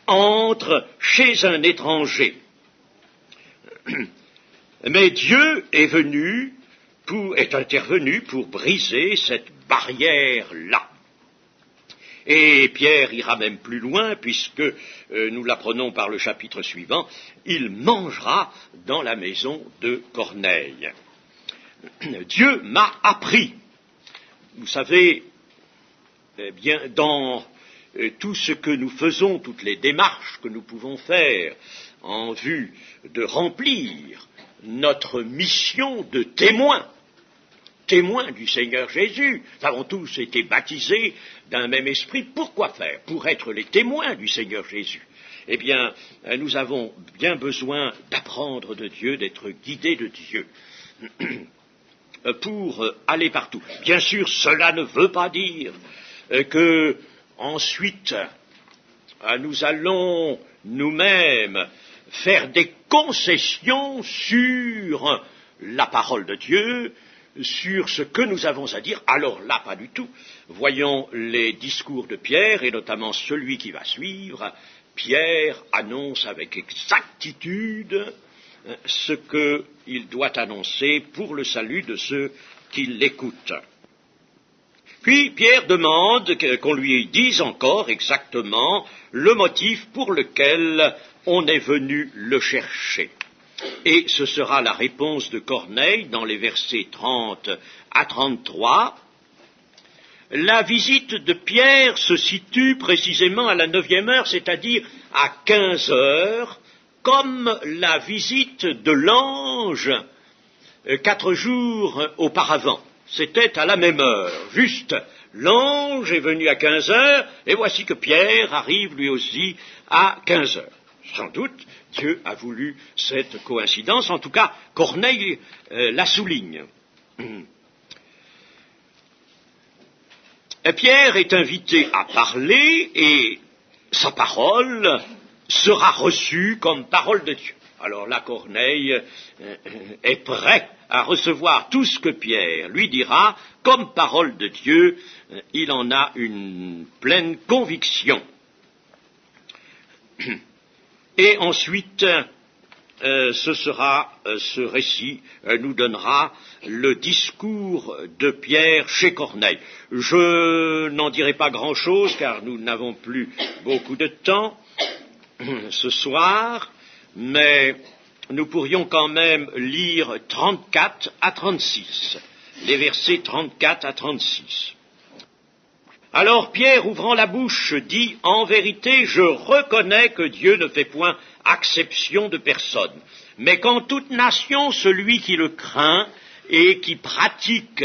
entre chez un étranger. Mais Dieu est intervenu pour briser cette barrière-là. Et Pierre ira même plus loin, puisque nous l'apprenons par le chapitre suivant, il mangera dans la maison de Corneille. Dieu m'a appris. Vous savez, bien, dans tout ce que nous faisons, toutes les démarches que nous pouvons faire en vue de remplir notre mission de témoins du Seigneur Jésus. Nous avons tous été baptisés d'un même esprit. Pourquoi faire ? Pour être les témoins du Seigneur Jésus. Eh bien, nous avons bien besoin d'apprendre de Dieu, d'être guidés de Dieu pour aller partout. Bien sûr, cela ne veut pas dire que ensuite nous allons nous-mêmes faire des concessions sur la parole de Dieu, sur ce que nous avons à dire. Alors là, pas du tout. Voyons les discours de Pierre, et notamment celui qui va suivre. Pierre annonce avec exactitude ce qu'il doit annoncer pour le salut de ceux qui l'écoutent. Puis Pierre demande qu'on lui dise encore exactement le motif pour lequel on est venu le chercher. Et ce sera la réponse de Corneille dans les versets 30 à 33. La visite de Pierre se situe précisément à la 9e heure, c'est-à-dire à 15 heures, comme la visite de l'ange 4 jours auparavant. C'était à la même heure, juste. L'ange est venu à 15 heures, et voici que Pierre arrive lui aussi à 15 heures. Sans doute, Dieu a voulu cette coïncidence, en tout cas, Corneille la souligne. Pierre est invité à parler, et sa parole sera reçue comme parole de Dieu. Alors là, Corneille est prêt à recevoir tout ce que Pierre lui dira comme parole de Dieu. Il en a une pleine conviction. Et ensuite, ce récit nous donnera le discours de Pierre chez Corneille. Je n'en dirai pas grand-chose car nous n'avons plus beaucoup de temps ce soir, mais nous pourrions quand même lire 34 à 36, les versets 34 à 36. Alors Pierre, ouvrant la bouche, dit « En vérité, je reconnais que Dieu ne fait point acception de personne, mais qu'en toute nation, celui qui le craint et qui pratique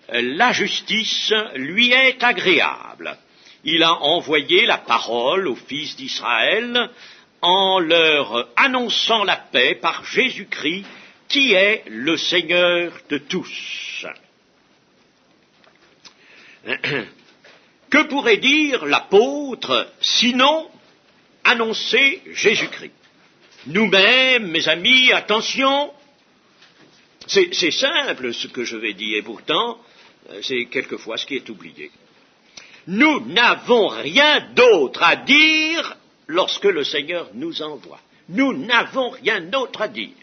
la justice lui est agréable. Il a envoyé la parole aux fils d'Israël en leur annonçant la paix par Jésus-Christ, qui est le Seigneur de tous. » Que pourrait dire l'apôtre, sinon annoncer Jésus-Christ? Nous-mêmes, mes amis, attention, c'est simple ce que je vais dire, et pourtant, c'est quelquefois ce qui est oublié. Nous n'avons rien d'autre à dire lorsque le Seigneur nous envoie. Nous n'avons rien d'autre à dire.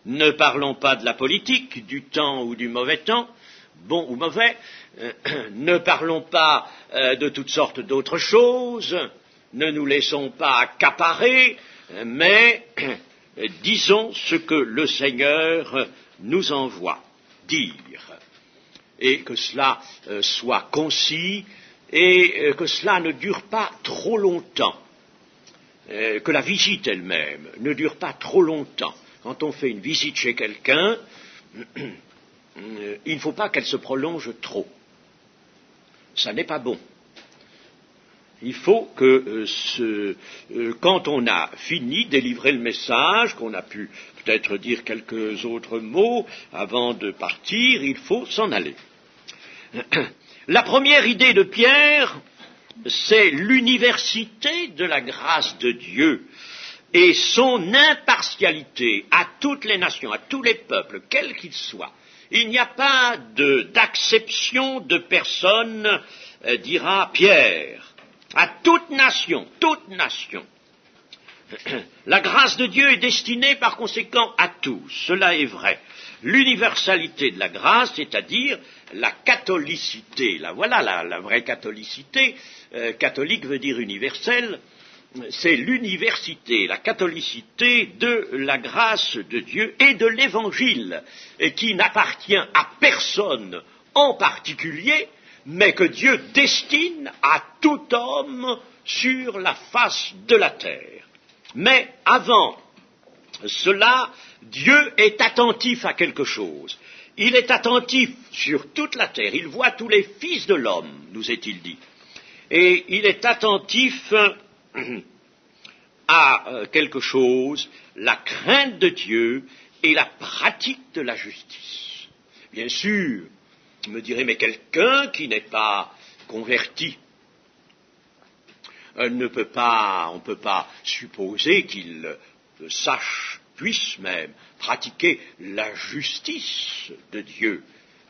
Ne parlons pas de la politique, du temps ou du mauvais temps, bon ou mauvais, ne parlons pas de toutes sortes d'autres choses, ne nous laissons pas accaparer, mais disons ce que le Seigneur nous envoie dire, et que cela soit concis, et que cela ne dure pas trop longtemps, que la visite elle-même ne dure pas trop longtemps. Quand on fait une visite chez quelqu'un, il ne faut pas qu'elle se prolonge trop. Ça n'est pas bon. Il faut que quand on a fini de délivrer le message, qu'on a pu peut-être dire quelques autres mots avant de partir, il faut s'en aller. La première idée de Pierre, c'est l'université de la grâce de Dieu et son impartialité à toutes les nations, à tous les peuples, quels qu'ils soient. Il n'y a pas d'acception de personne, dira Pierre, à toute nation, toute nation. La grâce de Dieu est destinée par conséquent à tous, cela est vrai. L'universalité de la grâce, c'est-à-dire la catholicité, voilà la vraie catholicité, catholique veut dire universel, c'est l'université, la catholicité de la grâce de Dieu et de l'Évangile, et qui n'appartient à personne en particulier, mais que Dieu destine à tout homme sur la face de la terre. Mais avant cela, Dieu est attentif à quelque chose. Il est attentif sur toute la terre. Il voit tous les fils de l'homme, nous est-il dit. Et il est attentif à quelque chose, la crainte de Dieu et la pratique de la justice. Bien sûr, vous me direz, mais quelqu'un qui n'est pas converti, on ne peut pas supposer qu'il puisse même pratiquer la justice de Dieu.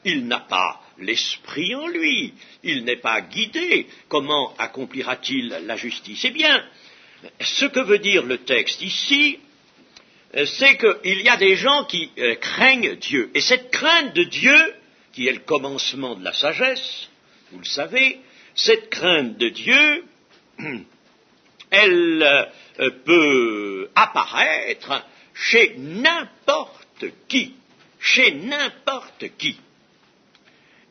Il n'a pas l'esprit en lui, il n'est pas guidé. Comment accomplira-t-il la justice? Eh bien, ce que veut dire le texte ici, c'est qu'il y a des gens qui craignent Dieu. Et cette crainte de Dieu, qui est le commencement de la sagesse, vous le savez, cette crainte de Dieu, elle peut apparaître chez n'importe qui, chez n'importe qui.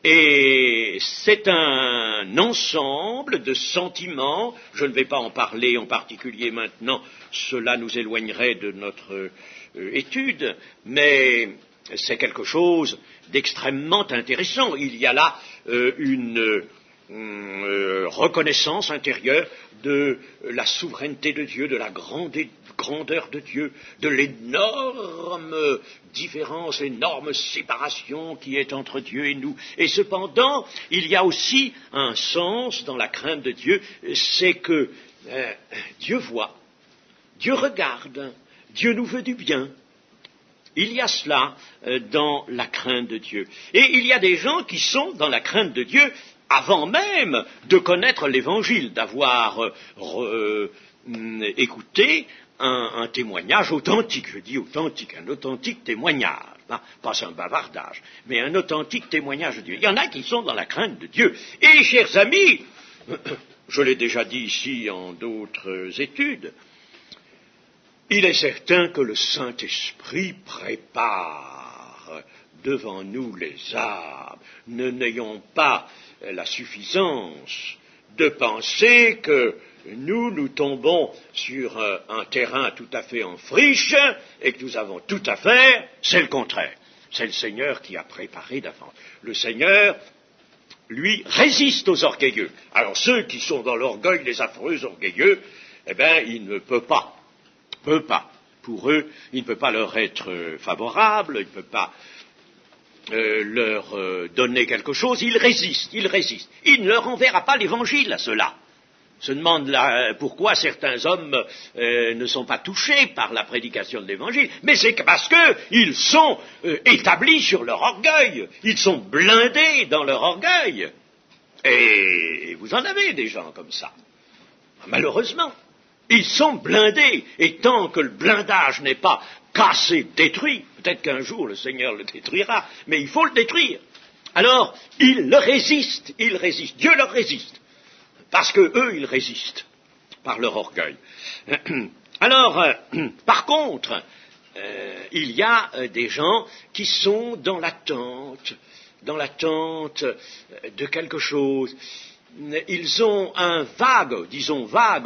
Et c'est un ensemble de sentiments, je ne vais pas en parler en particulier maintenant, cela nous éloignerait de notre étude, mais c'est quelque chose d'extrêmement intéressant. Il y a là une reconnaissance intérieure de la souveraineté de Dieu, de la grandeur de Dieu, de l'énorme différence, l'énorme séparation qui est entre Dieu et nous. Et cependant, il y a aussi un sens dans la crainte de Dieu, c'est que Dieu voit, Dieu regarde, Dieu nous veut du bien. Il y a cela dans la crainte de Dieu. Et il y a des gens qui sont dans la crainte de Dieu avant même de connaître l'Évangile, d'avoir écouté un témoignage authentique, je dis authentique, un authentique témoignage, hein, pas un bavardage, mais un authentique témoignage de Dieu. Il y en a qui sont dans la crainte de Dieu. Et, chers amis, je l'ai déjà dit ici en d'autres études, il est certain que le Saint-Esprit prépare devant nous les âmes. Ne n'ayons pas la suffisance de penser que nous tombons sur un terrain tout à fait en friche et que nous avons tout à faire. C'est le contraire. C'est le Seigneur qui a préparé d'avance. Le Seigneur, lui, résiste aux orgueilleux. Alors ceux qui sont dans l'orgueil, les affreux orgueilleux, eh bien, il ne peut pas. Pour eux, il ne peut pas leur être favorable, il ne peut pas leur donner quelque chose, il résiste. Il ne leur enverra pas l'évangile à ceux-là. Se demande pourquoi certains hommes ne sont pas touchés par la prédication de l'évangile, mais c'est parce qu'ils sont établis sur leur orgueil, ils sont blindés dans leur orgueil. Et vous en avez des gens comme ça, malheureusement. Ils sont blindés, et tant que le blindage n'est pas cassé, détruit, peut-être qu'un jour le Seigneur le détruira, mais il faut le détruire. Alors, ils le résistent, Dieu leur résiste, parce que eux, ils résistent par leur orgueil. Alors, par contre, il y a des gens qui sont dans l'attente de quelque chose. Ils ont un vague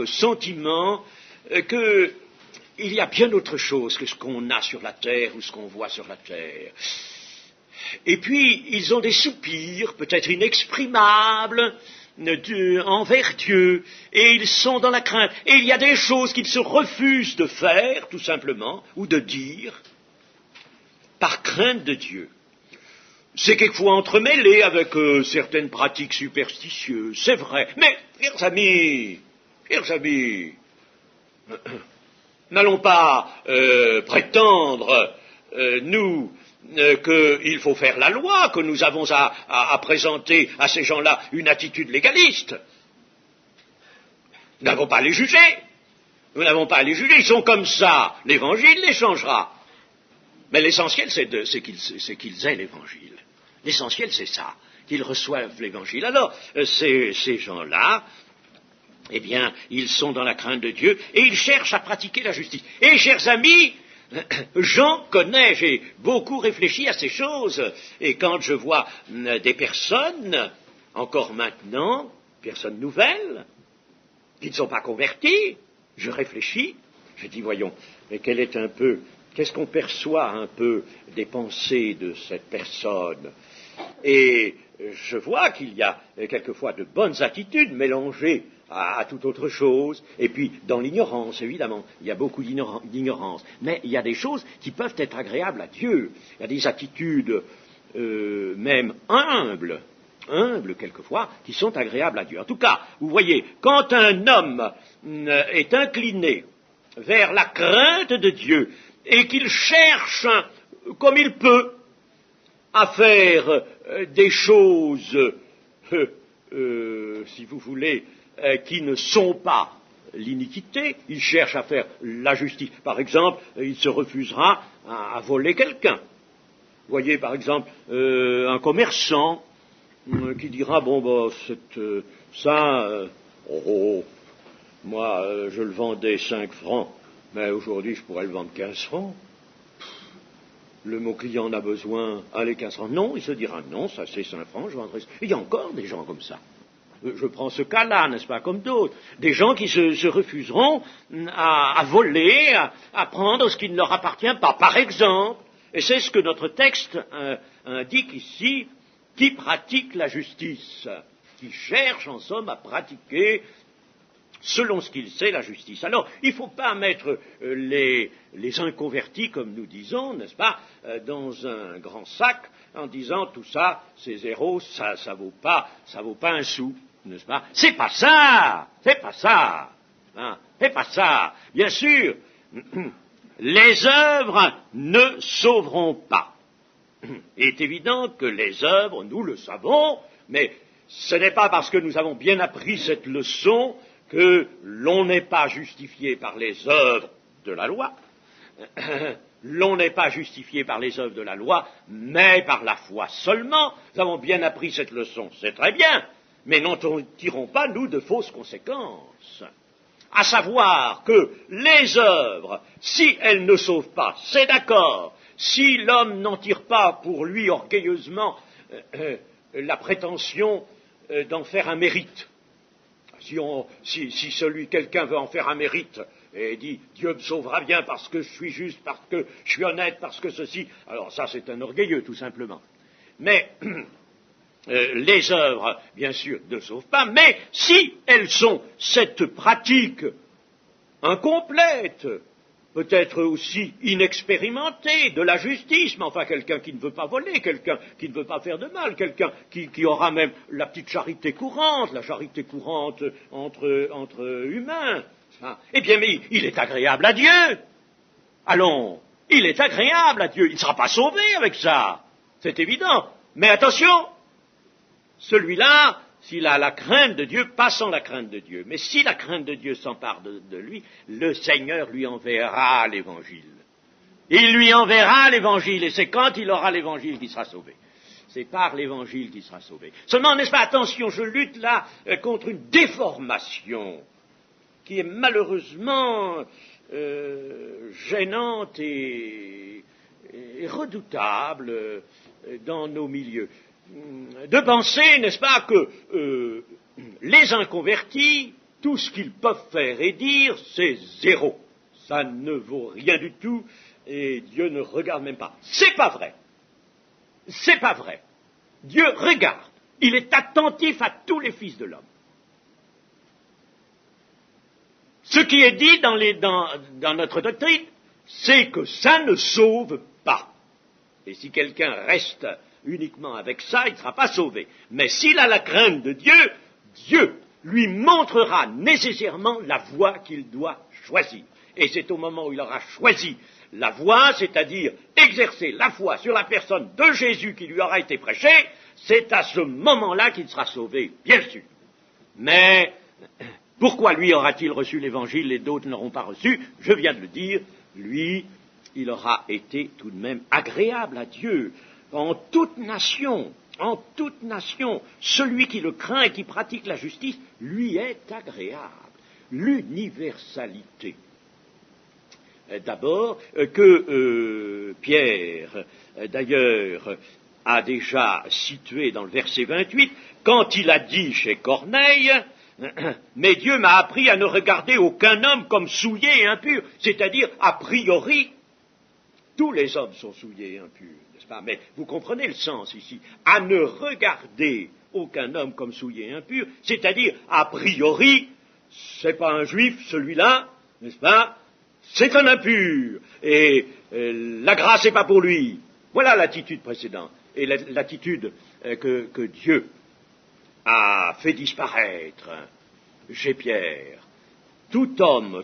sentiment qu'il y a bien autre chose que ce qu'on a sur la terre ou ce qu'on voit sur la terre. Et puis, ils ont des soupirs, peut-être inexprimables, envers Dieu, et ils sont dans la crainte. Et il y a des choses qu'ils se refusent de faire, tout simplement, ou de dire, par crainte de Dieu. C'est quelquefois entremêlé avec certaines pratiques superstitieuses, c'est vrai. Mais, chers amis, n'allons pas prétendre, nous, qu'il faut faire la loi, que nous avons à présenter à ces gens-là une attitude légaliste. Nous n'avons pas à les juger. Ils sont comme ça. L'Évangile les changera. Mais l'essentiel, c'est qu'ils aient l'Évangile. L'essentiel, c'est ça, qu'ils reçoivent l'Évangile. Alors, ces gens-là, eh bien, ils sont dans la crainte de Dieu et ils cherchent à pratiquer la justice. Et, chers amis, j'en connais, j'ai beaucoup réfléchi à ces choses. Et quand je vois des personnes, encore maintenant, personnes nouvelles, qui ne sont pas converties, je réfléchis, je dis, voyons, mais qu'est-ce qu'on perçoit un peu des pensées de cette personne? Et je vois qu'il y a quelquefois de bonnes attitudes mélangées à toute autre chose, et puis dans l'ignorance, évidemment, il y a beaucoup d'ignorance, mais il y a des choses qui peuvent être agréables à Dieu, il y a des attitudes même humbles quelquefois, qui sont agréables à Dieu. En tout cas, vous voyez, quand un homme est incliné vers la crainte de Dieu, et qu'il cherche, comme il peut, à faire des choses, si vous voulez, qui ne sont pas l'iniquité, il cherche à faire la justice. Par exemple, il se refusera à voler quelqu'un. Voyez par exemple un commerçant qui dira bon moi je le vendais 5 francs, mais aujourd'hui je pourrais le vendre 15 francs. Mon client en a besoin, allez 15 francs. Non, il se dira non, ça c'est 5 francs, je vendrai. Il y a encore des gens comme ça. Je prends ce cas-là, n'est-ce pas, comme d'autres. Des gens qui se refuseront à voler, à prendre ce qui ne leur appartient pas, par exemple. Et c'est ce que notre texte indique ici, qui pratique la justice, qui cherche en somme à pratiquer, selon ce qu'il sait, la justice. Alors, il ne faut pas mettre les inconvertis, comme nous disons, n'est-ce pas, dans un grand sac, en disant tout ça, c'est zéro, ça vaut pas un sou, n'est-ce pas? C'est pas ça, hein, c'est pas ça. Bien sûr, les œuvres ne sauveront pas. Il est évident que les œuvres, nous le savons, mais ce n'est pas parce que nous avons bien appris cette leçon que l'on n'est pas justifié par les œuvres de la loi. L'on n'est pas justifié par les œuvres de la loi, mais par la foi seulement. Nous avons bien appris cette leçon, c'est très bien, mais n'en tirons pas, nous, de fausses conséquences. À savoir que les œuvres, si elles ne sauvent pas, c'est d'accord, si l'homme n'en tire pas pour lui orgueilleusement la prétention d'en faire un mérite, si quelqu'un veut en faire un mérite et dit Dieu me sauvera bien parce que je suis juste, parce que je suis honnête, parce que ceci, alors ça c'est un orgueilleux tout simplement. Mais les œuvres, bien sûr, ne sauvent pas, mais si elles sont cette pratique incomplète, peut-être aussi inexpérimentée de la justice, mais enfin quelqu'un qui ne veut pas voler, quelqu'un qui ne veut pas faire de mal, quelqu'un qui aura même la petite charité courante, la charité courante entre humains, eh bien mais il est agréable à Dieu. Allons, il est agréable à Dieu, il ne sera pas sauvé avec ça, c'est évident, mais attention, celui-là, s'il a la crainte de Dieu, pas sans la crainte de Dieu, mais si la crainte de Dieu s'empare de lui, le Seigneur lui enverra l'Évangile. Il lui enverra l'Évangile, et c'est quand il aura l'Évangile qu'il sera sauvé. C'est par l'Évangile qu'il sera sauvé. Seulement, n'est-ce pas, attention, je lutte là contre une déformation qui est malheureusement gênante et redoutable dans nos milieux. De penser, n'est-ce pas, que les inconvertis, tout ce qu'ils peuvent faire et dire, c'est zéro. Ça ne vaut rien du tout et Dieu ne regarde même pas. C'est pas vrai. C'est pas vrai. Dieu regarde. Il est attentif à tous les fils de l'homme. Ce qui est dit dans notre doctrine, c'est que ça ne sauve pas. Et si quelqu'un reste uniquement avec ça, il ne sera pas sauvé. Mais s'il a la crainte de Dieu, Dieu lui montrera nécessairement la voie qu'il doit choisir. Et c'est au moment où il aura choisi la voie, c'est-à-dire exercer la foi sur la personne de Jésus qui lui aura été prêchée, c'est à ce moment-là qu'il sera sauvé, bien sûr. Mais pourquoi lui aura-t-il reçu l'Évangile et d'autres n'auront pas reçu? Je viens de le dire, lui, il aura été tout de même agréable à Dieu. En toute nation, celui qui le craint et qui pratique la justice, lui est agréable. L'universalité. D'abord, que Pierre, d'ailleurs, a déjà situé dans le verset 28, quand il a dit chez Corneille, « Mais Dieu m'a appris à ne regarder aucun homme comme souillé et impur », c'est-à-dire, a priori, tous les hommes sont souillés et impurs, n'est-ce pas? Mais vous comprenez le sens ici. À ne regarder aucun homme comme souillé et impur, c'est-à-dire, a priori, c'est pas un juif, celui-là, n'est-ce pas? C'est un impur. Et la grâce n'est pas pour lui. Voilà l'attitude précédente. Et l'attitude que Dieu a fait disparaître chez Pierre. Tout homme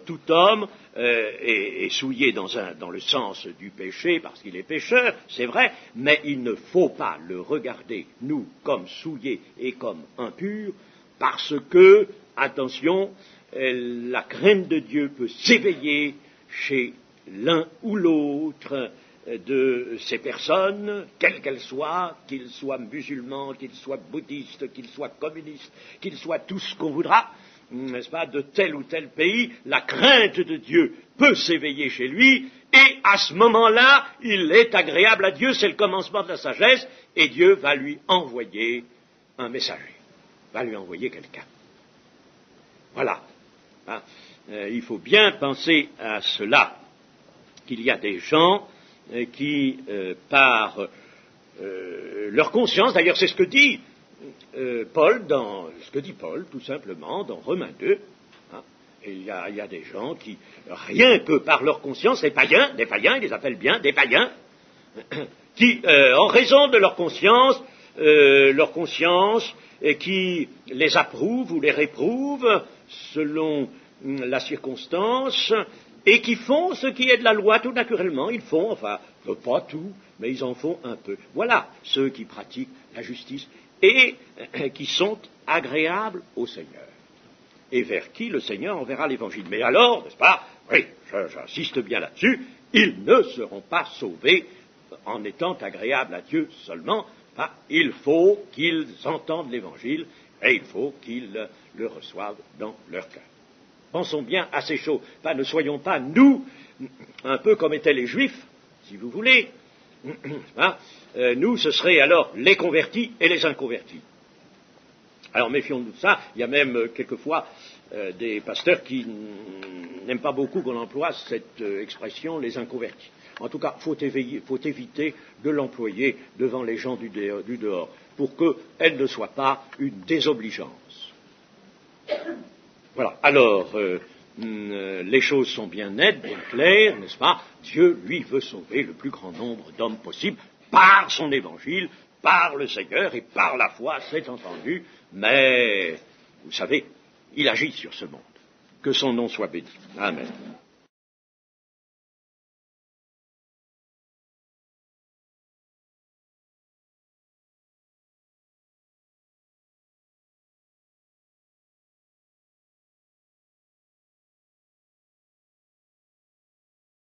est souillé dans le sens du péché, parce qu'il est pécheur, c'est vrai, mais il ne faut pas le regarder, nous, comme souillé et comme impur, parce que, attention, la crainte de Dieu peut s'éveiller chez l'un ou l'autre de ces personnes, quelles qu'elles soient, qu'ils soient musulmans, qu'ils soient bouddhistes, qu'ils soient communistes, qu'ils soient tout ce qu'on voudra, n'est-ce pas, de tel ou tel pays, la crainte de Dieu peut s'éveiller chez lui, et à ce moment-là, il est agréable à Dieu, c'est le commencement de la sagesse, et Dieu va lui envoyer un messager, va lui envoyer quelqu'un. Voilà. Hein. Il faut bien penser à cela, qu'il y a des gens qui, par leur conscience, d'ailleurs c'est ce que dit Paul, tout simplement, dans Romains 2, hein, et il y a des gens qui, rien que par leur conscience, des païens, ils les appellent bien des païens, qui, en raison de leur conscience, qui les approuve ou les réprouve selon la circonstance, et qui font ce qui est de la loi tout naturellement. Ils font, enfin, pas tout, mais ils en font un peu. Voilà ceux qui pratiquent la justice et qui sont agréables au Seigneur, et vers qui le Seigneur enverra l'Évangile. Mais alors, n'est-ce pas, oui, j'insiste bien là-dessus, ils ne seront pas sauvés en étant agréables à Dieu seulement. Il faut qu'ils entendent l'Évangile et il faut qu'ils le reçoivent dans leur cœur. Pensons bien à ces choses. Ne soyons pas, nous, un peu comme étaient les Juifs, si vous voulez. Nous, ce serait alors les convertis et les inconvertis. Alors méfions-nous de ça. Il y a même quelquefois des pasteurs qui n'aiment pas beaucoup qu'on emploie cette expression, les inconvertis. En tout cas, faut éviter de l'employer devant les gens du dehors, pour qu'elle ne soit pas une désobligeance. Voilà. Alors, les choses sont bien nettes, bien claires, n'est-ce pas? Dieu, lui, veut sauver le plus grand nombre d'hommes possible par son évangile, par le Seigneur et par la foi, c'est entendu, mais, vous savez, il agit sur ce monde. Que son nom soit béni. Amen.